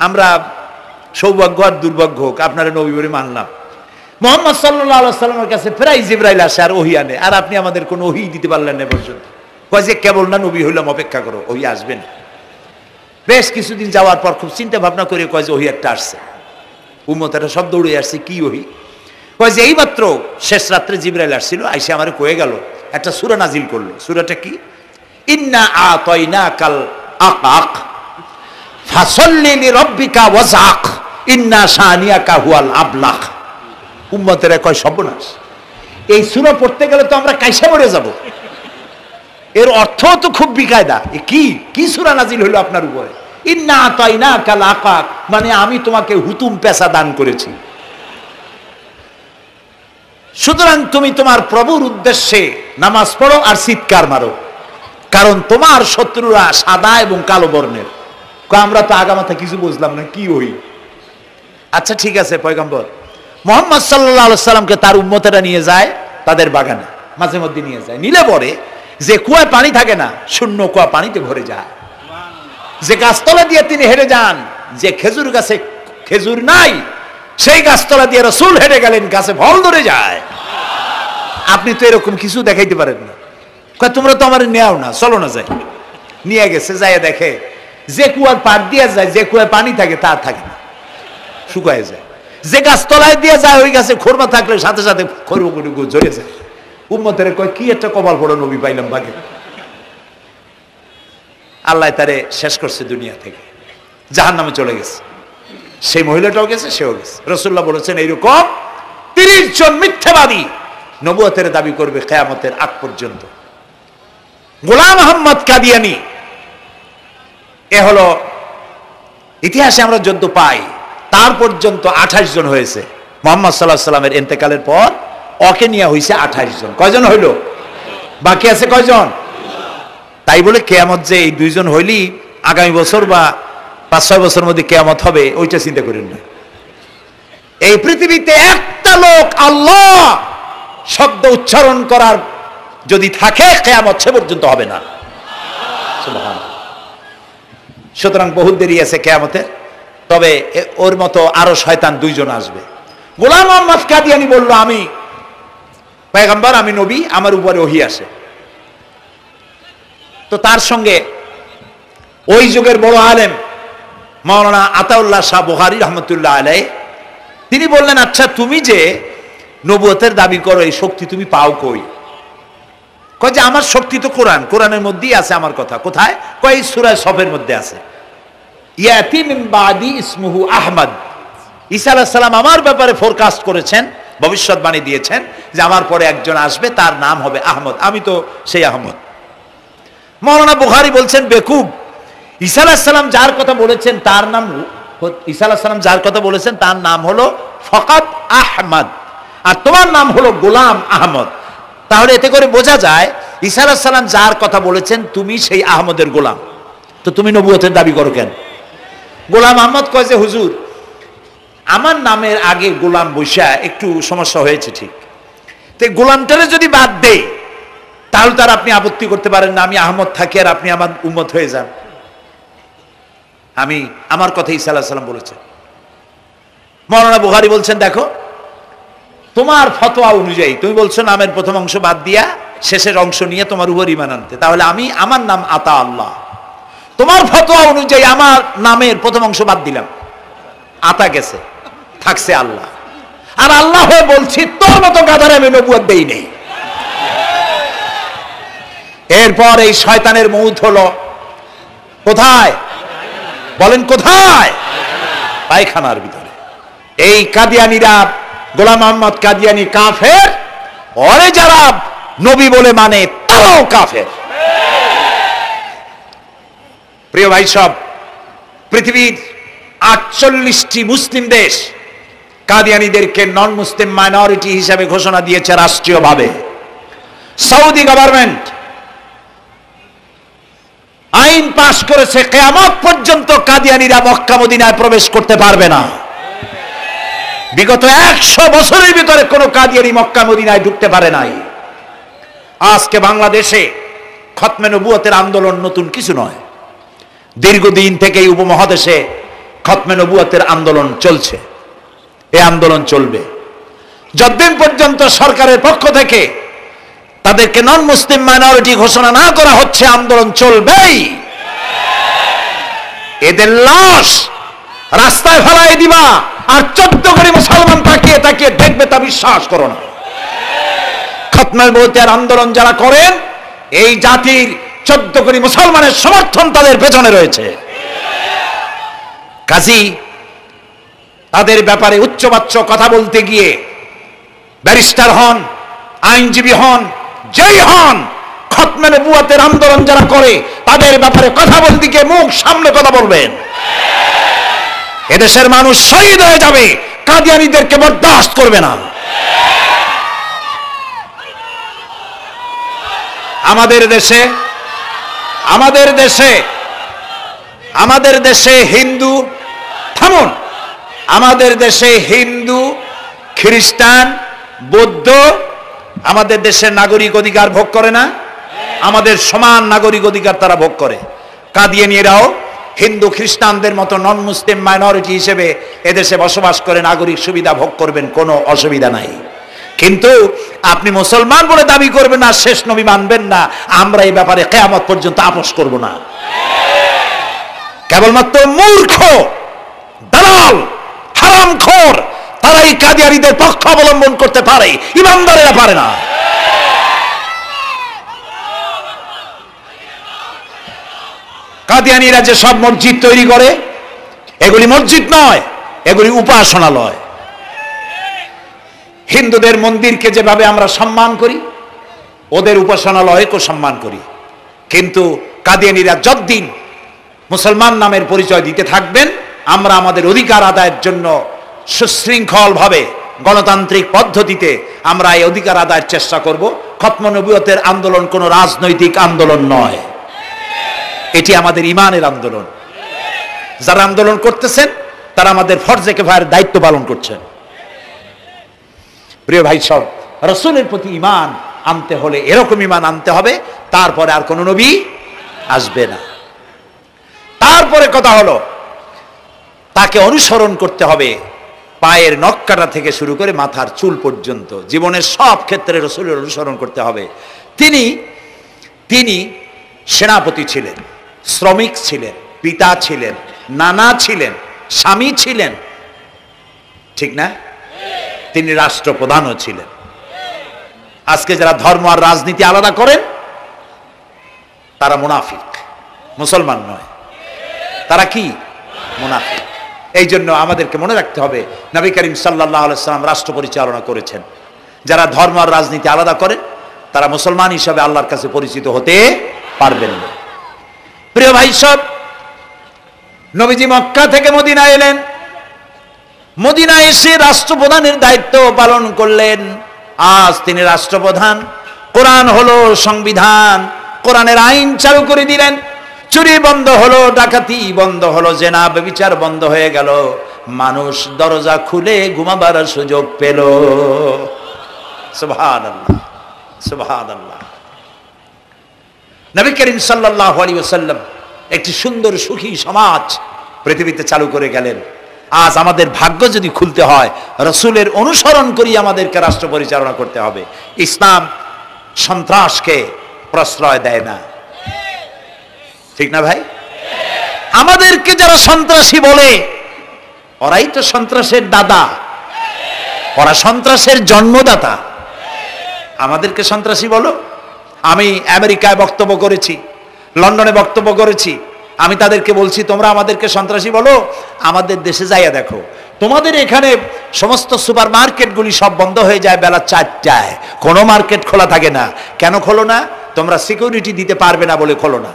আমরা সৌভাগ্য আর দুর্ভাগ্য হোক আপনারা নবী বলে মানলাম। মুহাম্মদ সাল্লাল্লাহু আলাইহি সাল্লামের কাছে প্রায় জিবরাইল আসে আর ওহী আনে, আর আপনি আমাদের কোনো ওহী দিতে পারলেন না পর্যন্ত। কয় যে কেবল না নবী হইলাম, অপেক্ষা করো, ওহী আসবেন। বেশ কিছুদিন যাওয়ার পর খুব চিন্তা ভাবনা করে কয় যে ওহী একটা আসছে। উম্মতেরা সব দৌড়ে আসছে, কি ওহী? কয় যে এইমাত্র শেষ রাত্রে জিবরাইল আসছিল, আইসা আমারে কয়ে গেল একটা সূরা নাজিল করলো। সূরাটা কি? ইন্না আতাইনাকাল আকাক ফাসাল্লি লিরাব্বিকা ওয়াজআক ইন্না শানিয়াকা হুয়াল আবলাহ। উম্মতেরা কয় সর্বনাশ, এই সূরা পড়তে গেলে তো আমরা কাইসা মরে যাব। এর অর্থ তো খুব বিকায়দা। কি সূরা নাজিল হলো আপনার উপরে? ইন্না আতাইনাকাল আকাক মানে আমি তোমাকে হুতুম পেশা দান করেছি, সুতরাং তুমি তোমার প্রভুর উদ্দেশ্যে নামাজ পড়ো আর চিৎকার মারো, কারণ তোমার শত্রুরা সাদা এবং কালো বর্ণের। আমরা তো আগামাথা কিছু বুঝলাম না, কি ওই? আচ্ছা ঠিক আছে, পয়গম্বর মুহাম্মদ সাল্লাল্লাহু আলাইহি সাল্লামকে তার উম্মতেরা নিয়ে যায় তাদের বাগানে, মাঝে মধ্যে নিয়ে যায়। নিলে পরে যে কুয়ায় পানি থাকে না, শূন্য কুয়া পানিতে ভরে যায়। যে গাছতলা দিয়ে তিনি হেঁটে যান, যে খেজুর গাছে খেজুর নাই সেই গাছতলা দিয়ে রাসূল হেঁটে গেলেন, গাছে ফল ধরে যায়। আপনি তো এরকম কিছু দেখাইতে পারেন না। কয় তোমরা তো আমার নেও না, চলো না যাই। নিয়ে গেছে, যাই দেখে যে কুয়ার পাড় দিয়ে যায়, যে কুয়ায় পানি থাকে তা থাকে না, শুকায় যায়। যে গাছতলায় দিয়ে যায় ওই গাছে খোরমা থাকলে সাথে সাথে খড়গুলো ঝরে যায়। উম্মতের কয় কি একটা কপাল পড়ো নবী পাইলাম বাগে। আল্লাহ তারে শেষ করছে দুনিয়া থেকে, জাহান্নামে চলে গেছে। সেই মহিলাটাও গেছে, সেও গেছে। রাসূলুল্লাহ বলেছেন এইরকম 30 জন মিথ্যাবাদী নবুয়তের দাবি করবে কিয়ামতের আগ পর্যন্ত। গোলাম আহমদ কাদিয়ানী, এ হলো ইতিহাসে আমরা যদ্য পাই তার পর্যন্ত 28 জন হয়েছে। মুহাম্মদ সাল্লাল্লাহু আলাইহি সাল্লামের ইন্তেকালের পর ওকে নিয়ে হয়েছে 28 জন। কয়জন হইল? বাকি আছে কয়জন? তাই বলে কিয়ামত যে এই 2 জন হইলি আগামী বছর বা 5-6 বছরের মধ্যে কিয়ামত হবে ওইটা চিন্তা করেন না। এই পৃথিবীতে একটা লোক আল্লাহ শব্দ উচ্চারণ করার যদি থাকে কিয়ামত সে পর্যন্ত হবে না। সুবহানাল্লাহ। সুতরাং বহুত দেরি আছে কিয়ামতের। তবে ওর মতো আরো শয়তান 2 জন আসবে। গোলাম আহমদ কাদিয়ানী বলল আমি পয়গম্বর, আমি নবী, আমার উপরে ওহী আসে। তো তার সঙ্গে ওই যুগের বড় আলেম মাওলানা আতাউল্লাহ শাহ বুখারী রহমতুল্লাহ আলাইহি, তিনি বললেন আচ্ছা তুমি যে নবুয়তের দাবি করো এই শক্তি তুমি পাও কই? কয় যে আমার শক্তি তো কোরআন, কোরআনের মধ্যেই আছে আমার কথা। কোথায়? কয় সূরা সফের মধ্যে আছে, ইয়াতি মিন বাদি ইসমুহু আহমদ। ঈসা আলাইহিস সালাম আমার ব্যাপারে ফোরকাস্ট করেছেন, ভবিষ্যৎবাণী দিয়েছেন যে আমার পরে একজন আসবে, তার নাম হবে আহমদ, আমি তো সেই আহমদ। মাওলানা বুখারী বলছেন বেকুব, ঈসা আলাইহিস সালাম যার কথা বলেছেন তার নাম, ঈসা আলাইহিস সালাম যার কথা বলেছেন তার নাম হলো ফকাত আহমদ, আর তোমার নাম হলো গোলাম আহমদ। তাহলে এতে করে বোঝা যায় ঈসা আলাইহিস সালাম যার কথা বলেছেন তুমি সেই আহমদের গোলাম, তো তুমি নবুয়তের দাবি করো কেন? গোলাম আহমদ কয় যে হুজুর আমার নামের আগে গোলাম বৈশা একটু সমস্যা হয়েছে, ঠিক তো গোলামটারে যদি বাদ দেই তাহলে তার আপনি আপত্তি করতে পারেন না আমি আহমদ থাকি আর আপনি আমার উম্মত হয়ে যান। আমি আমার কথা ঈসা আলাইহিস সালাম বলেছেন। মাওলানা বুখারী বলছেন দেখো তোমার ফতোয়া অনুযায়ী তুমি বলছো নামের প্রথম অংশ বাদ দিয়া শেষের অংশ নিয়ে তোমার উপর ঈমান আনতে, তাহলে আমি আমার নাম আতা আল্লাহ, তোমার ফতোয়া অনুযায়ী আমার নামের প্রথম অংশ বাদ দিলাম, আতা গেছে, থাকছে আল্লাহ। আর আল্লাহ হয়ে বলছি তোর মতো গাধারে আমি নবুয়ত দেই নেই। এরপর এই শয়তানের মউত হলো কোথায়? বলেন কোথায়? পায়খানার ভিতরে। এই কাদিয়ানীরা, গোলাম আহমদ কাদিয়ানী কাফের, ওরে যারা নবী বলে মানে তারাও কাফের। প্রিয় ভাই সব, পৃথিবীর 48টি মুসলিম দেশ কাদিয়ানীদেরকে নন মুসলিম মাইনরিটি হিসাবে ঘোষণা দিয়েছে রাষ্ট্রীয়ভাবে। সৌদি গভর্নমেন্ট আইন পাশ করেছে, কিয়ামত পর্যন্ত কাদিয়ানীরা মক্কা মদিনায় প্রবেশ করতে পারবে না। বিগত 100 বছরের ভিতরে কোনো কাদিয়ানী মক্কা মদিনায় ঢুকতে পারে নাই। আজকে বাংলাদেশে খতমে নবুয়তের আন্দোলন নতুন কিছু নয়। দীর্ঘদিন থেকেই উপমহাদেশে খতমে নবুয়তের আন্দোলন চলছে। এই আন্দোলন চলবে যতদিন পর্যন্ত সরকারের পক্ষ থেকে তাদেরকে নন মুসলিম মাইনরিটি ঘোষণা না করা হচ্ছে, আন্দোলন চলবেই। এদের লাশ রাস্তায় ফেলাই দিবা আর 14 কোটি মুসলমান তাকিয়ে তাকিয়ে দেখবে, তা বিশ্বাস করো না। খতমে নবুয়তের আন্দোলন যারা করেন, এই জাতির 14 কোটি মুসলমানের সমর্থন তাদের পেছনে রয়েছে। কাজী তাদের ব্যাপারে উচ্চবাচ্য কথা বলতে গিয়ে ব্যারিস্টার হন, আইনজীবী হন, যেই হন, খতমে নবুয়তের আন্দোলন যারা করে তাদের ব্যাপারে কথা বলতে গিয়ে মুখ সামনে কথা বলবেন। এদেশের মানুষ শহীদ হয়ে যাবে, কাদিয়ানীদেরকে বরদাস্ত করবে না। আমাদের দেশে হিন্দু, থামুন, আমাদের দেশে হিন্দু, খ্রিস্টান, বৌদ্ধ আমাদের দেশের নাগরিক অধিকার ভোগ করে না? আমাদের সমান নাগরিক অধিকার তারা ভোগ করে। কাদিয়ানীরাও হিন্দু খ্রিস্টানদের মতো নন মুসলিম মাইনরিটি হিসেবে এদেশে বসবাস করে নাগরিক সুবিধা ভোগ করবেন, কোনো অসুবিধা নাই। কিন্তু আপনি মুসলমান বলে দাবি করবেন না, শেষ নবী মানবেন না, আমরা এই ব্যাপারে কিয়ামত পর্যন্ত আপোষ করব না। কেবলমাত্র মূর্খ, দালাল, হারামখোর তারাই কাদিয়ানীদের পক্ষ অবলম্বন করতে পারে, ইমানদারেরা পারে না। কাদিয়ানীরা যে সব মসজিদ তৈরি করে, এগুলি মসজিদ নয়, এগুলি উপাসনালয়। হিন্দুদের মন্দিরকে যেভাবে আমরা সম্মান করি, ওদের উপাসনালয়কে সম্মান করি। কিন্তু কাদিয়ানীরা যতদিন মুসলমান নামের পরিচয় দিতে থাকবেন, আমরা আমাদের অধিকার আদায়ের জন্য সুশৃঙ্খল ভাবে গণতান্ত্রিক পদ্ধতিতে আমরা এই অধিকার আদায়ের চেষ্টা করব। খতমে নবুয়তের আন্দোলন কোনো রাজনৈতিক আন্দোলন নয়, এটি আমাদের ঈমানের আন্দোলন। যারা আন্দোলন করতেছেন তারা আমাদের ফরজে কিফায়ার দায়িত্ব পালন করছেন। প্রিয় ভাই সব, রাসূলের প্রতি ঈমান আনতে হলে এরকম ঈমান আনতে হবে, তারপরে আর কোনো নবী আসবে না। তারপরে কথা হলো তাকে অনুসরণ করতে হবে, পায়ের নখকাটা থেকে শুরু করে মাথার চুল পর্যন্ত জীবনের সব ক্ষেত্রে রাসূলের অনুসরণ করতে হবে। তিনি সেনাপতি ছিলেন, শ্রমিক ছিলেন, পিতা ছিলেন, নানা ছিলেন, স্বামী ছিলেন, ঠিক না? তিনি রাষ্ট্রপ্রধানও ছিলেন। আজকে যারা ধর্ম আর রাজনীতি আলাদা করেন তারা মুনাফিক, মুসলমান নয়, তারা কি? মুনাফিক। এই জন্য আমাদেরকে মনে রাখতে হবে, নবী করিম সাল্লাল্লাহু আলাইহি ওয়াসাল্লাম রাষ্ট্র পরিচালনা করেছেন। যারা ধর্ম আর রাজনীতি আলাদা করেন তারা মুসলমান হিসাবে আল্লাহর কাছে পরিচিত হতে পারবেন না। প্রিয় ভাই সব, নবীজি মক্কা থেকে মদিনা এলেন, মদিনা এসে রাষ্ট্রপ্রধানের দায়িত্ব পালন করলেন। আজ তিনি রাষ্ট্রপ্রধান, কোরআন হলো সংবিধান, কোরআনের আইন চালু করে দিলেন। চুরি বন্ধ হলো, ডাকাতি বন্ধ হলো, জেনা ব্যভিচার বন্ধ হয়ে গেল, মানুষ দরজা খুলে ঘুমাবার সুযোগ পেল। সুবহানাল্লাহ, সুবহানাল্লাহ। নবী করিম সাল্লাল্লাহু আলাইহি ওয়াসাল্লাম একটি সুন্দর সুখী সমাজ পৃথিবীতে চালু করে গেলেন। আজ আমাদের ভাগ্য যদি খুলতে হয়, রাসূলের অনুসরণ করি আমাদেরকে রাষ্ট্র পরিচালনা করতে হবে। ইসলাম সন্ত্রাসকে প্রশ্রয় দেয় না, ঠিক না ভাই? আমাদেরকে যারা সন্ত্রাসী বলে, ওরাই তো সন্ত্রাসের দাদা, ওরা সন্ত্রাসের জন্মদাতা। আমাদেরকে সন্ত্রাসী বলো? আমি আমেরিকায় বক্তব্য করেছি, লন্ডনে বক্তব্য করেছি, আমি তাদেরকে বলছি তোমরা আমাদেরকে সন্ত্রাসী বলো, আমাদের দেশে যাইয়া দেখো, তোমাদের এখানে সমস্ত সুপার মার্কেটগুলি সব বন্ধ হয়ে যায় বেলা 4টায়, কোনো মার্কেট খোলা থাকে না। কেন খোলো না? তোমরা সিকিউরিটি দিতে পারবে না বলে খোলো না।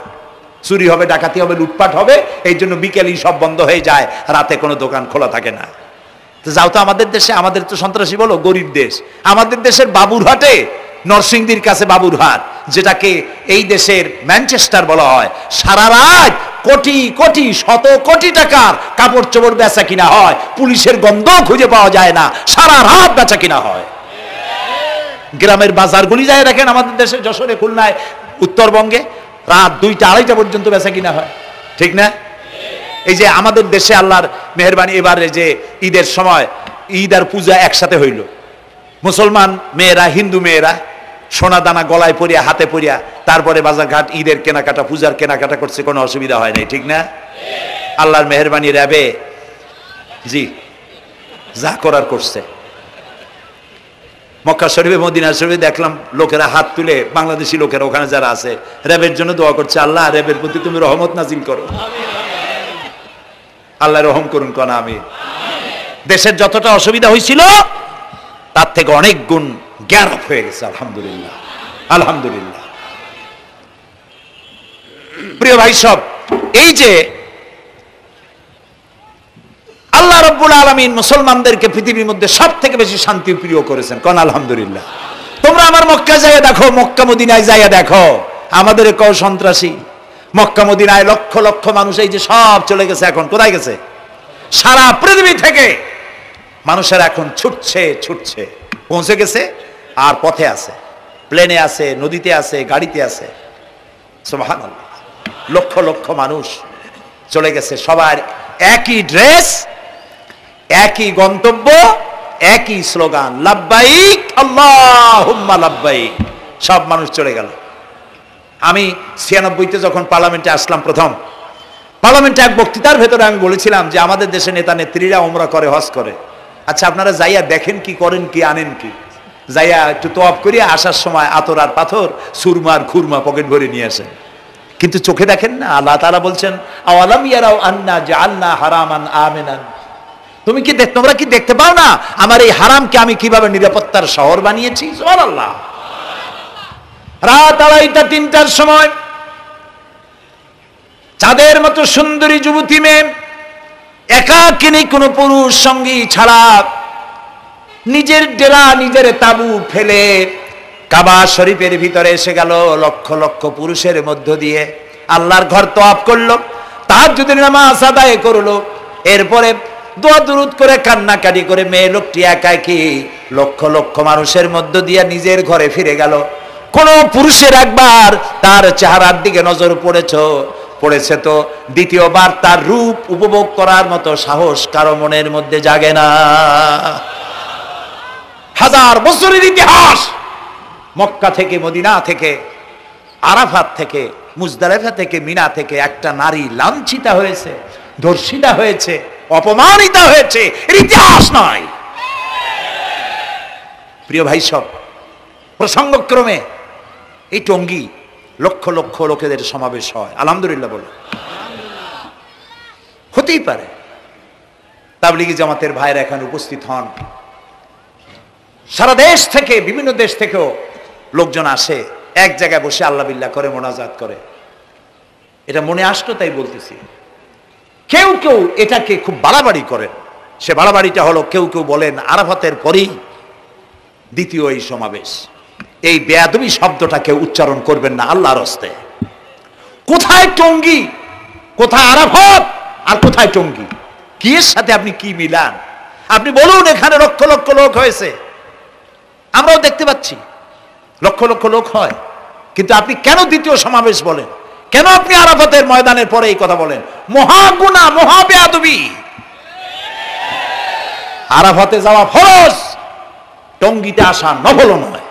চুরি হবে, ডাকাতি হবে, লুটপাট হবে, এই জন্য বিকেলেই সব বন্ধ হয়ে যায়, রাতে কোনো দোকান খোলা থাকে না। তো যাও তো আমাদের দেশে, আমাদের তো সন্ত্রাসী বলো, গরিব দেশ। আমাদের দেশের বাবুরহাটে, নরসিংদীর কাছে বাবুরহাট, যেটাকে এই দেশের ম্যানচেস্টার বলা হয়, সারা রাত কোটি কোটি শত কোটি টাকার কাপড় চোপড় বেচা কিনা হয়, পুলিশের গন্ধ খুঁজে পাওয়া যায় না, সারা রাত বেচা কিনা হয়। গ্রামের বাজারগুলি যায় দেখেন, আমাদের দেশে যশোরে, খুলনায়, উত্তরবঙ্গে রাত 2টা 2:30 পর্যন্ত বেচা কিনা হয়, ঠিক না? এই যে আমাদের দেশে আল্লাহর মেহেরবানি, এবারে যে ঈদের সময় ঈদ আর পূজা একসাথে হইল, মুসলমান মেয়েরা, হিন্দু মেয়েরা সোনা দানা গলায় পরিয়া, হাতে পরিয়া, তারপরে বাজারঘাট ঈদের কেনাকাটা, পূজার কেনাকাটা করছে, কোনো অসুবিধা হয় নাই, ঠিক না? আল্লাহর মেহেরবানি, র্যাবে জি যা করার করছে। মক্কা শরীফে, মদিনা শরীফে দেখলাম লোকেরা হাত তুলে, বাংলাদেশি লোকেরা ওখানে যারা আছে, র্যাবের জন্য দোয়া করছে, আল্লাহ র্যাবের প্রতি তুমি রহমত নাজিল করো, আল্লাহ রহম করুন কোন। আমি দেশের যতটা অসুবিধা হয়েছিল তার থেকে অনেক গুণ গ্যাপ হয়ে গেছে, আলহামদুলিল্লাহ, আলহামদুলিল্লাহ। প্রিয় ভাই সব, এই যে আল্লাহ রাব্বুল আলামিন মুসলমানদেরকে পৃথিবীর মধ্যে সব থেকে বেশি শান্তি প্রিয় করেছেন, কোন আলহামদুলিল্লাহ। তোমরা আমার মক্কা যাইয়া দেখো, মক্কা মদিনায় যাইয়া দেখো, আমাদের কও সন্ত্রাসী। মক্কা মদিনায় লক্ষ লক্ষ মানুষ, এই যে সব চলে গেছে, এখন কোথায় গেছে? সারা পৃথিবী থেকে মানুষের এখন ছুটছে ছুটছে, পৌঁছে গেছে, আর পথে আছে, প্লেনে আছে, নদীতে আছে, গাড়িতে আছে, সুবহানাল্লাহ। লক্ষ লক্ষ মানুষ চলে গেছে, সবার একই ড্রেস, একই গন্তব্য, একই স্লোগান, লাব্বাইক আল্লাহুম্মা লাব্বাইক। সব মানুষ চলে গেল। আমি 96-তে যখন পার্লামেন্টে আসলাম, প্রথম পার্লামেন্টে এক বক্তৃতার ভেতরে আমি বলেছিলাম যে আমাদের দেশে নেতা নেত্রীরা ওমরা করে, হজ করে। আচ্ছা, আপনারা যাইয়া দেখেন কি, করেন কি, আনেন কি? যাইয়া একটু তোয়াব করিয়া আসার সময় আতর আর পাথর, সুরমার খুরমা পকেট ভরে নিয়ে আসেন, কিন্তু চোখে দেখেন না। আল্লাহ তাআলা বলছেন, আওয়ালাম ইয়ারাউ আন্না জাআলনা হারামান আমিনান, তোমরা কি দেখতে পাও না আমার এই হারামকে আমি কিভাবে নিরাপত্তার শহর বানিয়েছি? সুবহানাল্লাহ। রাত 2:30-3টার সময় চাঁদের মতো সুন্দরী যুবতী মেয়ে একাকিনী, কোনো পুরুষ সঙ্গী ছাড়া, নিজের ডেরা, নিজের তাবু ফেলে কাবা শরীফের ভিতরে এসে গেল, লক্ষ লক্ষ পুরুষের মধ্য দিয়ে আল্লাহর ঘর তওয়াফ করলো, তাহাজ্জুদের নামাজ আদায় করলো, এরপরে দোয়া দুরুদ করে কান্নাকাটি করে মেয়ে লোকটি একাকী লক্ষ লক্ষ মানুষের মধ্য দিয়ে নিজের ঘরে ফিরে গেল। কোন পুরুষের একবার তার চেহারার দিকে নজর পড়েছে তো দ্বিতীয়বার তার রূপ উপভোগ করার মতো সাহস কারো মনের মধ্যে জাগে না। হাজার বছরের ইতিহাস, মক্কা থেকে, মদিনা থেকে, আরাফাত থেকে, মুজদালিফা থেকে, মিনা থেকে একটা নারী লাঞ্ছিতা হয়েছে, ধর্ষিতা হয়েছে, অপমানিতা হয়েছে, এর ইতিহাস নয়। প্রিয় ভাই সব, প্রসঙ্গক্রমে এই টঙ্গী লক্ষ লক্ষ লোকেদের সমাবেশ হয়, আলহামদুলিল্লাহ বলে। হতেই পারে তাবলিগি জামাতের ভাইরা এখানে উপস্থিত হন, সারা দেশ থেকে, বিভিন্ন দেশ থেকেও লোকজন আসে, এক জায়গায় বসে আল্লাহ বিল্লাহ করে, মোনাজাত করে। এটা মনে আসতো তাই বলতেছি। কেউ কেউ এটাকে খুব বাড়াবাড়ি করেন। সে বাড়াবাড়িটা হলো, কেউ কেউ বলেন আরাফাতের পরেই দ্বিতীয় এই সমাবেশ। এই বেয়াদবি শব্দটাকে উচ্চারণ করবেন না আল্লাহর হস্তে। কোথায় টঙ্গী, কোথায় আরাফাত, আর কোথায় টঙ্গী? কি এর সাথে আপনি কি মিলান? আপনি বলুন এখানে লক্ষ লক্ষ লোক হয়েছে, আমরাও দেখতে পাচ্ছি লক্ষ লক্ষ লোক হয়, কিন্তু আপনি কেন দ্বিতীয় সমাবেশ বলেন? কেন আপনি আরাফাতের ময়দানের পরে এই কথা বলেন? মহাগুনা, মহাবেয়াদবি। আরাফাতে যাওয়া ফরজ, টঙ্গীতে আসা নফল নয়।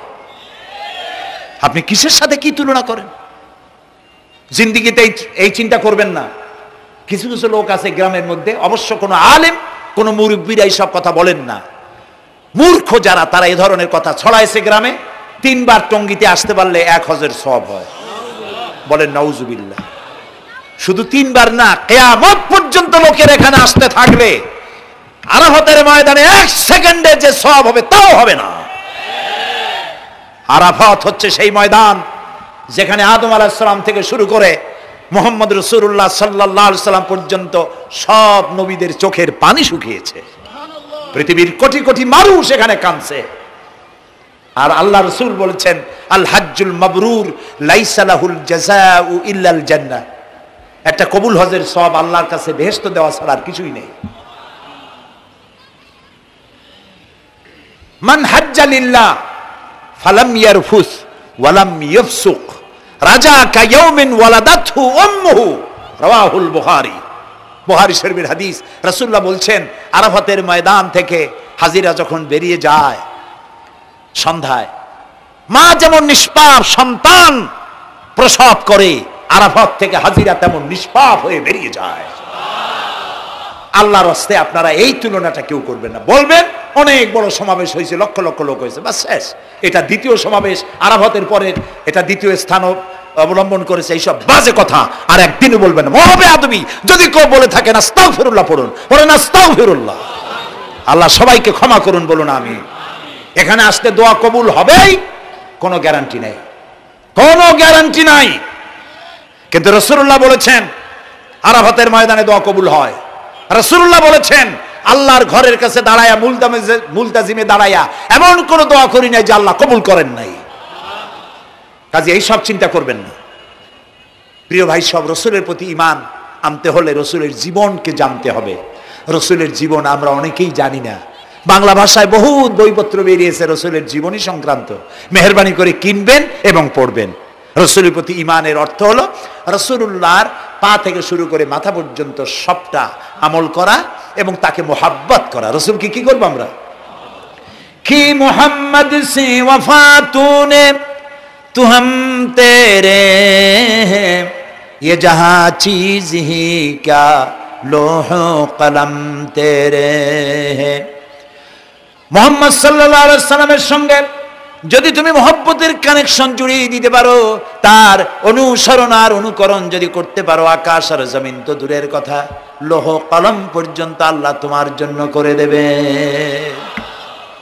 আপনি কিসের সাথে কি তুলনা করেন? জিন্দিগিতে এই চিন্তা করবেন না। কিছু কিছু লোক আছে গ্রামের মধ্যে, অবশ্য কোনো আলেম, কোনো মুরব্বীরা এইসব কথা বলেন না, মূর্খ যারা, তারা এই ধরনের কথা ছড়াইছে গ্রামে। 3 বার টঙ্গীতে আসতে পারলে 1 হজের সওয়াব হয়। বলেন নাউজুবিল্লাহ। শুধু 3 বার না, কিয়ামত পর্যন্ত লোকের এখানে আসতে থাকলে আরাফাতের ময়দানে 1 সেকেন্ডে যে সওয়াব হবে তাও হবে না। আরাফাত হচ্ছে সেই ময়দান যেখানে আদম আলাইহিস সালাম থেকে শুরু করে মুহাম্মদ রাসূলুল্লাহ সাল্লাল্লাহু আলাইহি সাল্লাম পর্যন্ত সব নবীদের চোখের পানি শুকিয়েছে। পৃথিবীর কোটি কোটি মানুষ এখানে কাঁদছে। আর আল্লাহ রাসূল বলেছেন, আল হাজ্জুল মাবরুর লাইসা লাহুল জাযাউ ইল্লাল জান্নাহ। একটা কবুল হজের সওয়াব আল্লাহর কাছে বেহেশত দেওয়া ছাড়া আর কিছুই নেই। মান হাজ্জা লিল্লাহ ফালাম ইয়ারফুস ওয়ালাম ইয়াফসুক রাজা কায়াউমিন ওয়ালাদাতহু উম্মুহু, রাওয়াহুল বুখারী। বুখারী শরীফের হাদিস। রাসূলুল্লাহ বলছেন, আরাফাতের ময়দান থেকে হাজিরা যখন বেরিয়ে যায় সন্ধ্যায়, মা যেমন নিষ্পাপ সন্তান প্রসব করে, আরাফাত থেকে হাজিরা তেমন নিষ্পাপ হয়ে বেরিয়ে যায়। আল্লাহর রাস্তে আপনারা এই তুলনাটা কেউ করবেন না। বলবেন অনেক বড় সমাবেশ হয়েছে, লক্ষ লক্ষ লোক হয়েছে, বাস শেষ। এটা দ্বিতীয় সমাবেশ, আরাফাতের পরের এটা দ্বিতীয় স্থান অবলম্বন করেছে, এইসব বাজে কথা আর একদিনও বলবেন না। মহাবে আদমি যদি কেউ বলে থাকেন আস্তাগফিরুল্লাহ পড়ুন, বলেন আস্তাগফিরুল্লাহ। আল্লাহ সবাইকে ক্ষমা করুন, বলুন আমিন। এখানে আসতে দোয়া কবুল হবেই, কোনো গ্যারান্টি নেই, কোনো গ্যারান্টি নাই। কিন্তু রাসূলুল্লাহ বলেছেন আরাফাতের ময়দানে দোয়া কবুল হয়। রাসূলুল্লাহ বলেছেন আল্লাহর ঘরের কাছে দাঁড়ায়া মুলতাজিমে দাঁড়ায়া এমন কোন দোয়া করি নাই যে আল্লাহ কবুল করেন নাই। কাজে এই সব চিন্তা করবেন না। প্রিয় ভাই, সব রসুলের প্রতি ঈমান আনতে হলে রসুলের জীবনকে জানতে হবে। রসুলের জীবন আমরা অনেকেই জানি না। বাংলা ভাষায় বহুত বইপত্র বেরিয়েছে রসুলের জীবনী সংক্রান্ত, মেহেরবানি করে কিনবেন এবং পড়বেন। রসুলের প্রতি ঈমানের অর্থ হলো রসুলুল্লাহর পা থেকে শুরু করে মাথা পর্যন্ত সবটা আমল করা এবং তাকে মোহাব্বত করা। রসুলকে কি করবো আমরা? কি মোহাম্মদ সে ওয়াফা তূনে তু হাম তেরে ये जहां चीज ही क्या लोह कलम तेरे है। মুহাম্মদ সাল্লাল্লাহু আলাইহি ওয়াসাল্লামের সঙ্গে যদি তুমি মহব্বতের কানেকশন জুড়িয়ে দিতে পারো, তার অনুসরণ আর অনুকরণ যদি করতে পারো, আকাশ আর জমিন তো দূরের কথা, লোহ কলম পর্যন্ত আল্লাহ তোমার জন্য করে দেবে।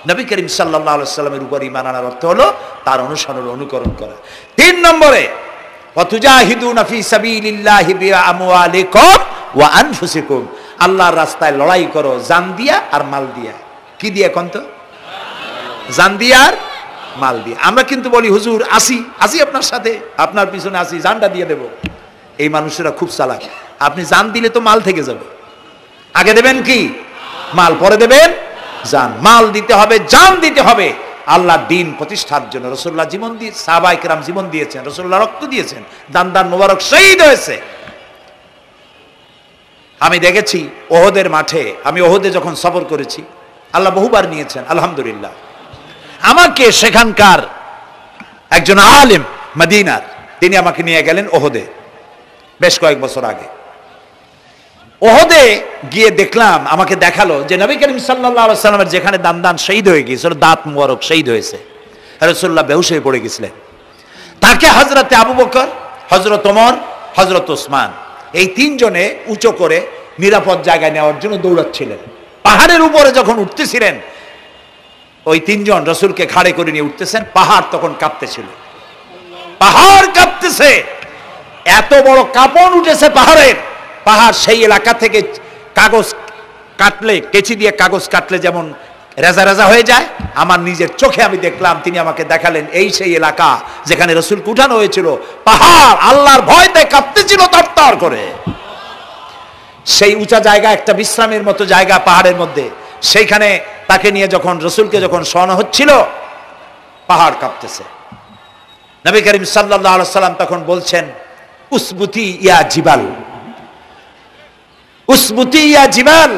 নবী করিম সাল্লাল্লাহু আলাইহি ওয়াসাল্লামের উপর ঈমান আনার অর্থ হলো তার অনুসরণ অনুকরণ করা। 3 নম্বরে ওয়াতুজাহিদুনা ফি সাবিলিল্লাহি বিআমওয়ালিকুম ওয়া আনফুসিকুম, আল্লাহর রাস্তায় লড়াই করো জান দিয়া আর মাল দিয়া। কি দিয়া কোন তো? জান দিয়া আর মাল দিয়ে। আমরা কিন্তু বলি হুজুর আসি আসি আপনার সাথে, আপনার পিছনে আসি, জানটা দিয়ে দেব। এই মানুষেরা খুব চালাক। আপনি জান দিলে তো মাল থেকে যাবে। আগে দেবেন কি? মাল, পরে দেবেন জান। মাল দিতে হবে, জান দিতে হবে আল্লাহর দ্বীন প্রতিষ্ঠার জন্য। রাসূলুল্লাহ জীবন দিয়ে, সাহাবায়ে কেরাম জীবন দিয়েছেন, রাসূলুল্লাহ রক্ত দিয়েছেন, দান দান মোবারক শহীদ হয়েছে। আমি দেখেছি ওহদের মাঠে, আমি ওহদে যখন সফর করেছি, আল্লাহ বহুবার নিয়েছেন আলহামদুলিল্লাহ। আমাকে সেখানকার একজন আলেম মদিনার, তিনি আমাকে নিয়ে গেলেন ওহদে বেশ কয়েক বছর আগে। ওহদে গিয়ে দেখলাম, আমাকে দেখালো যে নবী করিম সাল্লাল্লাহু আলাইহি ওয়াসাল্লামের যেখানে দান শহীদ হয়ে গিয়েছিল, দাঁত মুবারক শহীদ হয়েছে, রাসূলুল্লাহ বেহুশ হয়ে পড়ে গেছিলেন। তাকে হযরতে আবু বকর, হযরত ওমর, হযরত ওসমান এই 3 জনে উঁচু করে নিরাপদ জায়গায় নেওয়ার জন্য দৌড়াচ্ছিলেন। পাহাড়ের উপরে যখন উঠতেছিলেন, ওই 3 জন রাসূলকে ঘাড়ে করে নিয়ে উঠতেছেন। পাহাড় তখন কাঁপতেছিল, পাহাড় কাঁপতেছে, এত বড় কাঁপন উঠেছে পাহাড়ের। পাহাড় সেই এলাকা থেকে কাগজ কাটলে, কেচি দিয়ে কাগজ কাটলে যেমন রেজা রেজা হয়ে যায়, আমার নিজের চোখে আমি দেখলাম। তিনি আমাকে দেখালেন এই সেই এলাকা যেখানে রাসূলকে উঠানো হয়েছিল। পাহাড় আল্লাহর ভয়তে কাঁপতেছিল তরতর করে। সেই উঁচা জায়গা, একটা বিশ্রামের মতো জায়গা পাহাড়ের মধ্যে, সেইখানে তাকে নিয়ে যখন রাসূলকে যখন শোয়ানো হচ্ছিল, পাহাড় কাঁপতেছে। নবী করিম সাল্লাল্লাহু আলাইহি ওয়াসাল্লাম তখন বলছেন, উসবুতি ইয়া জিবাল, উসবুতি ইয়া জিবাল,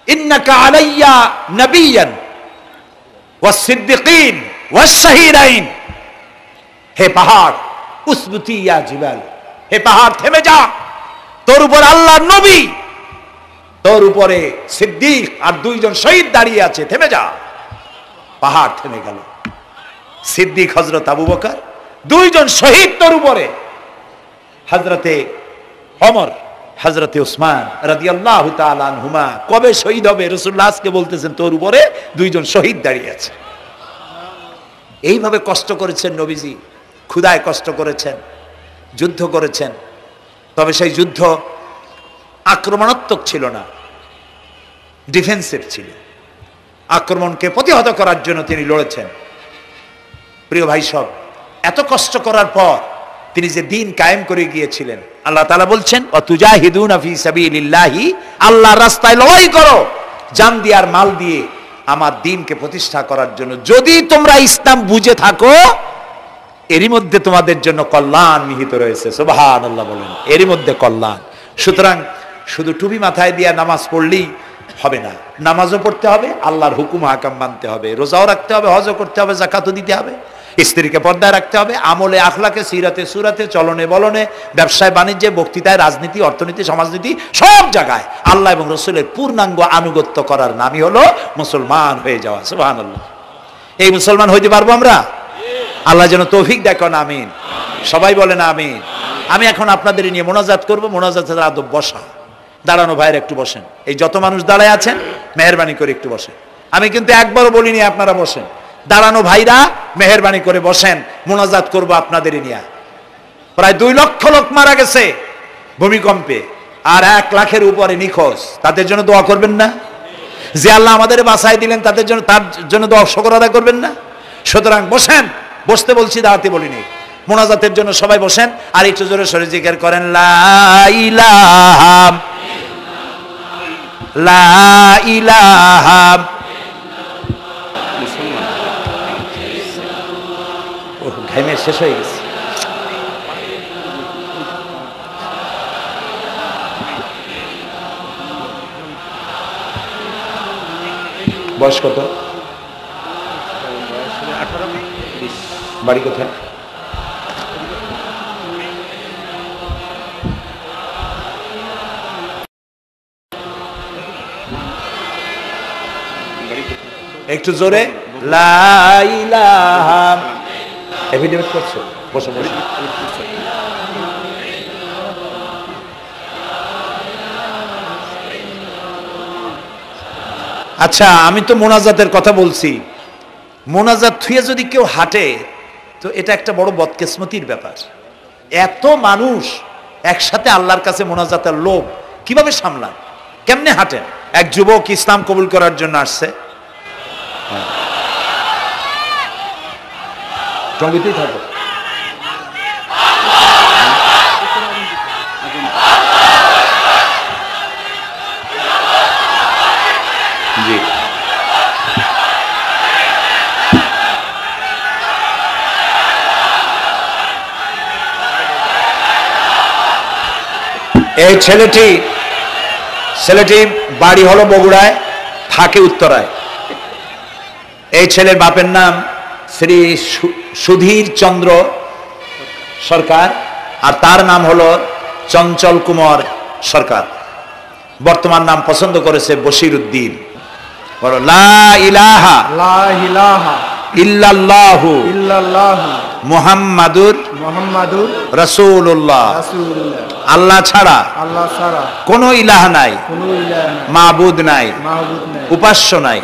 ইন্নাকা আলাইয়া নবিয়ান ওয়াস সিদ্দিকিন ওয়াস শাহীদাইন। হে পাহাড়, উসবুতি ইয়া জিবাল, হে পাহাড় থেমে যা, তোর উপর আল্লাহর নবী, তোর উপরে সিদ্দিক আর 2 জন শহীদ দাঁড়িয়ে আছে, থেমে যা। পাহাড় থেমে গেল। সিদ্দিক হযরত আবু বকর, 2 জন শহীদ তোর উপরে, হযরতে ওমর, হযরতে ওসমান রাদিয়াল্লাহু তাআলা আনহুমা। কবে শহীদ হবে রাসূলুল্লাহ আজকে বলতেছেন, তোর উপরে 2 জন শহীদ দাঁড়িয়ে আছে। এইভাবে কষ্ট করেছেন নবীজি, ক্ষুধায় কষ্ট করেছেন, যুদ্ধ করেছেন। তবে সেই যুদ্ধ আক্রমণাত্মক ছিল না, ডিফেন্সিভ ছিল। আক্রমণকে প্রতিহত করার জন্য তিনি লড়েছেন। প্রিয় ভাই সব, এত কষ্ট করার পর তিনি যে দিন কায়েম করে গিয়েছিলেন, আল্লাহ তাআলা বলছেন ওয়াতুজাহিদুনা ফি সাবিলিল্লাহি, আল্লাহর রাস্তায় লড়াই করো জান দিয়ে আর মাল দিয়ে আমার দিনকে প্রতিষ্ঠা করার জন্য। যদি তোমরা ইসলাম বুঝে থাকো এরই মধ্যে তোমাদের জন্য কল্যাণ নিহিত রয়েছে। সুবহানাল্লাহ বলেন, এরই মধ্যে কল্যাণ। সুতরাং শুধু টুপি মাথায় দিয়ে নামাজ পড়লেই হবে না, নামাজও পড়তে হবে, আল্লাহর হুকুম হাকাম মানতে হবে, রোজাও রাখতে হবে, হজও করতে হবে, যাকাতও দিতে হবে, স্ত্রীকে পর্দায় রাখতে হবে, আমলে আখলাকে সিরাতে সুরাতে চলনে বলনে ব্যবসায় বাণিজ্যে বক্তৃতায় রাজনীতি অর্থনীতি সমাজনীতি সব জায়গায় আল্লাহ এবং রসুলের পূর্ণাঙ্গ আনুগত্য করার নামই হলো মুসলমান হয়ে যাওয়া। সুবহানাল্লাহ। এই মুসলমান হইতে পারবো আমরা? আল্লাহ যেন তৌফিক দেখেন, আমিন। সবাই বলেন আমিন। আমি এখন আপনাদের নিয়ে মোনাজাত করবো। মোনাজাতের আদব বসা, দাঁড়ানো ভাইয়ের একটু বসেন। এই যত মানুষ দাঁড়ায় আছেন মেহেরবানি করে একটু বসেন। আমি কিন্তু একবারও বলিনি আপনারা বসেন। দাঁড়ানো ভাইরা মেহেরবানি করে বসেন, মোনাজাত করব আপনাদের নিয়ে। প্রায় 2 লক্ষ লোক মারা গেছে ভূমিকম্পে, আর 1 লাখের উপরে নিখোঁজ। তাদের জন্য দোয়া করবেন না? যে আল্লাহ আমাদের বাঁচাই দিলেন তাদের জন্য, তার জন্য দোয়া শুকর আদায় করবেন না? সুতরাং বসেন, বসতে বলছি, দাঁড়াতে বলিনি। মোনাজাতের জন্য সবাই বসেন, আর একটু জোরে সরে জিকির করেন লা ইলাহা লা ইলাহা। ঘামে শেষ হয়ে গেছে। বয়স কত? বাড়ি কোথায়? একটু জোরে লা ইলাহা। এফিডেভিট করছো? বসো বসো। আচ্ছা, আমি তো মোনাজাতের কথা বলছি। মোনাজাত থুয়ে যদি কেউ হাঁটে তো এটা একটা বড় বদকিসমতির ব্যাপার। এত মানুষ একসাথে আল্লাহর কাছে মোনাজাতের লোভ কিভাবে সামলান? কেমনে হাঁটেন? এক যুবক ইসলাম কবুল করার জন্য আসছে। সঙ্গীতেই থাকো। জি, এই ছেলেটি বাড়ি হলো বগুড়ায়, থাকে উত্তরায়। এই ছেলের বাপের নাম শ্রী সুধীর চন্দ্র সরকার, আর তার নাম হলো চঞ্চল কুমার সরকার। বর্তমান নাম পছন্দ করেছে বশির উদ্দিন। বলো লা ইলাহা ইল্লাল্লাহু মুহাম্মাদুর রাসূলুল্লাহ। আল্লাহ ছাড়া কোনো ইলাহ নাই, মাবুদ নাই, উপাস্য নাই।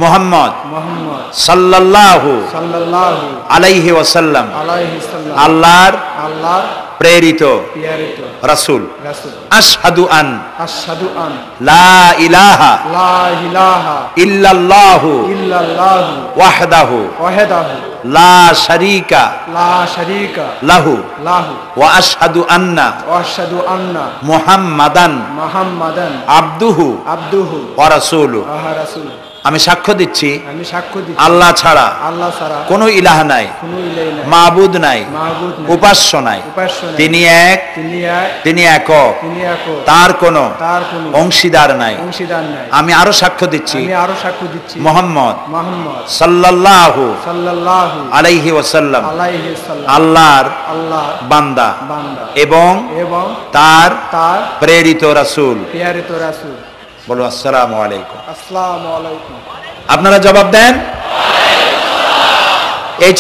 মুহাম্মদ সাল্লাল্লাহু আলাইহি ওয়াসাল্লাম আল্লাহর প্রেরিত রাসূল। আশহাদু আন লা ইলাহা ইল্লাল্লাহু ওয়াহদাহু লা শারীকা লাহু ওয়া আশহাদু আন্না মুহাম্মাদান আবদুহু ওয়া রাসূলুহু। আমি সাক্ষ্য দিচ্ছি আল্লাহ ছাড়া কোনো ইলাহ নাই, মাবুদ নাই, উপাস্য নাই। তিনি এক, তিনি একক, তার কোনো অংশীদার নাই। আমি আরো সাক্ষ্য দিচ্ছি মুহাম্মদ সাল্লাল্লাহু আলাইহি ওয়াসাল্লাম আল্লাহর বান্দা এবং তার প্রেরিত রাসূল। বলো আসসালামু আলাইকুম। আপনারা জবাব দেন। এই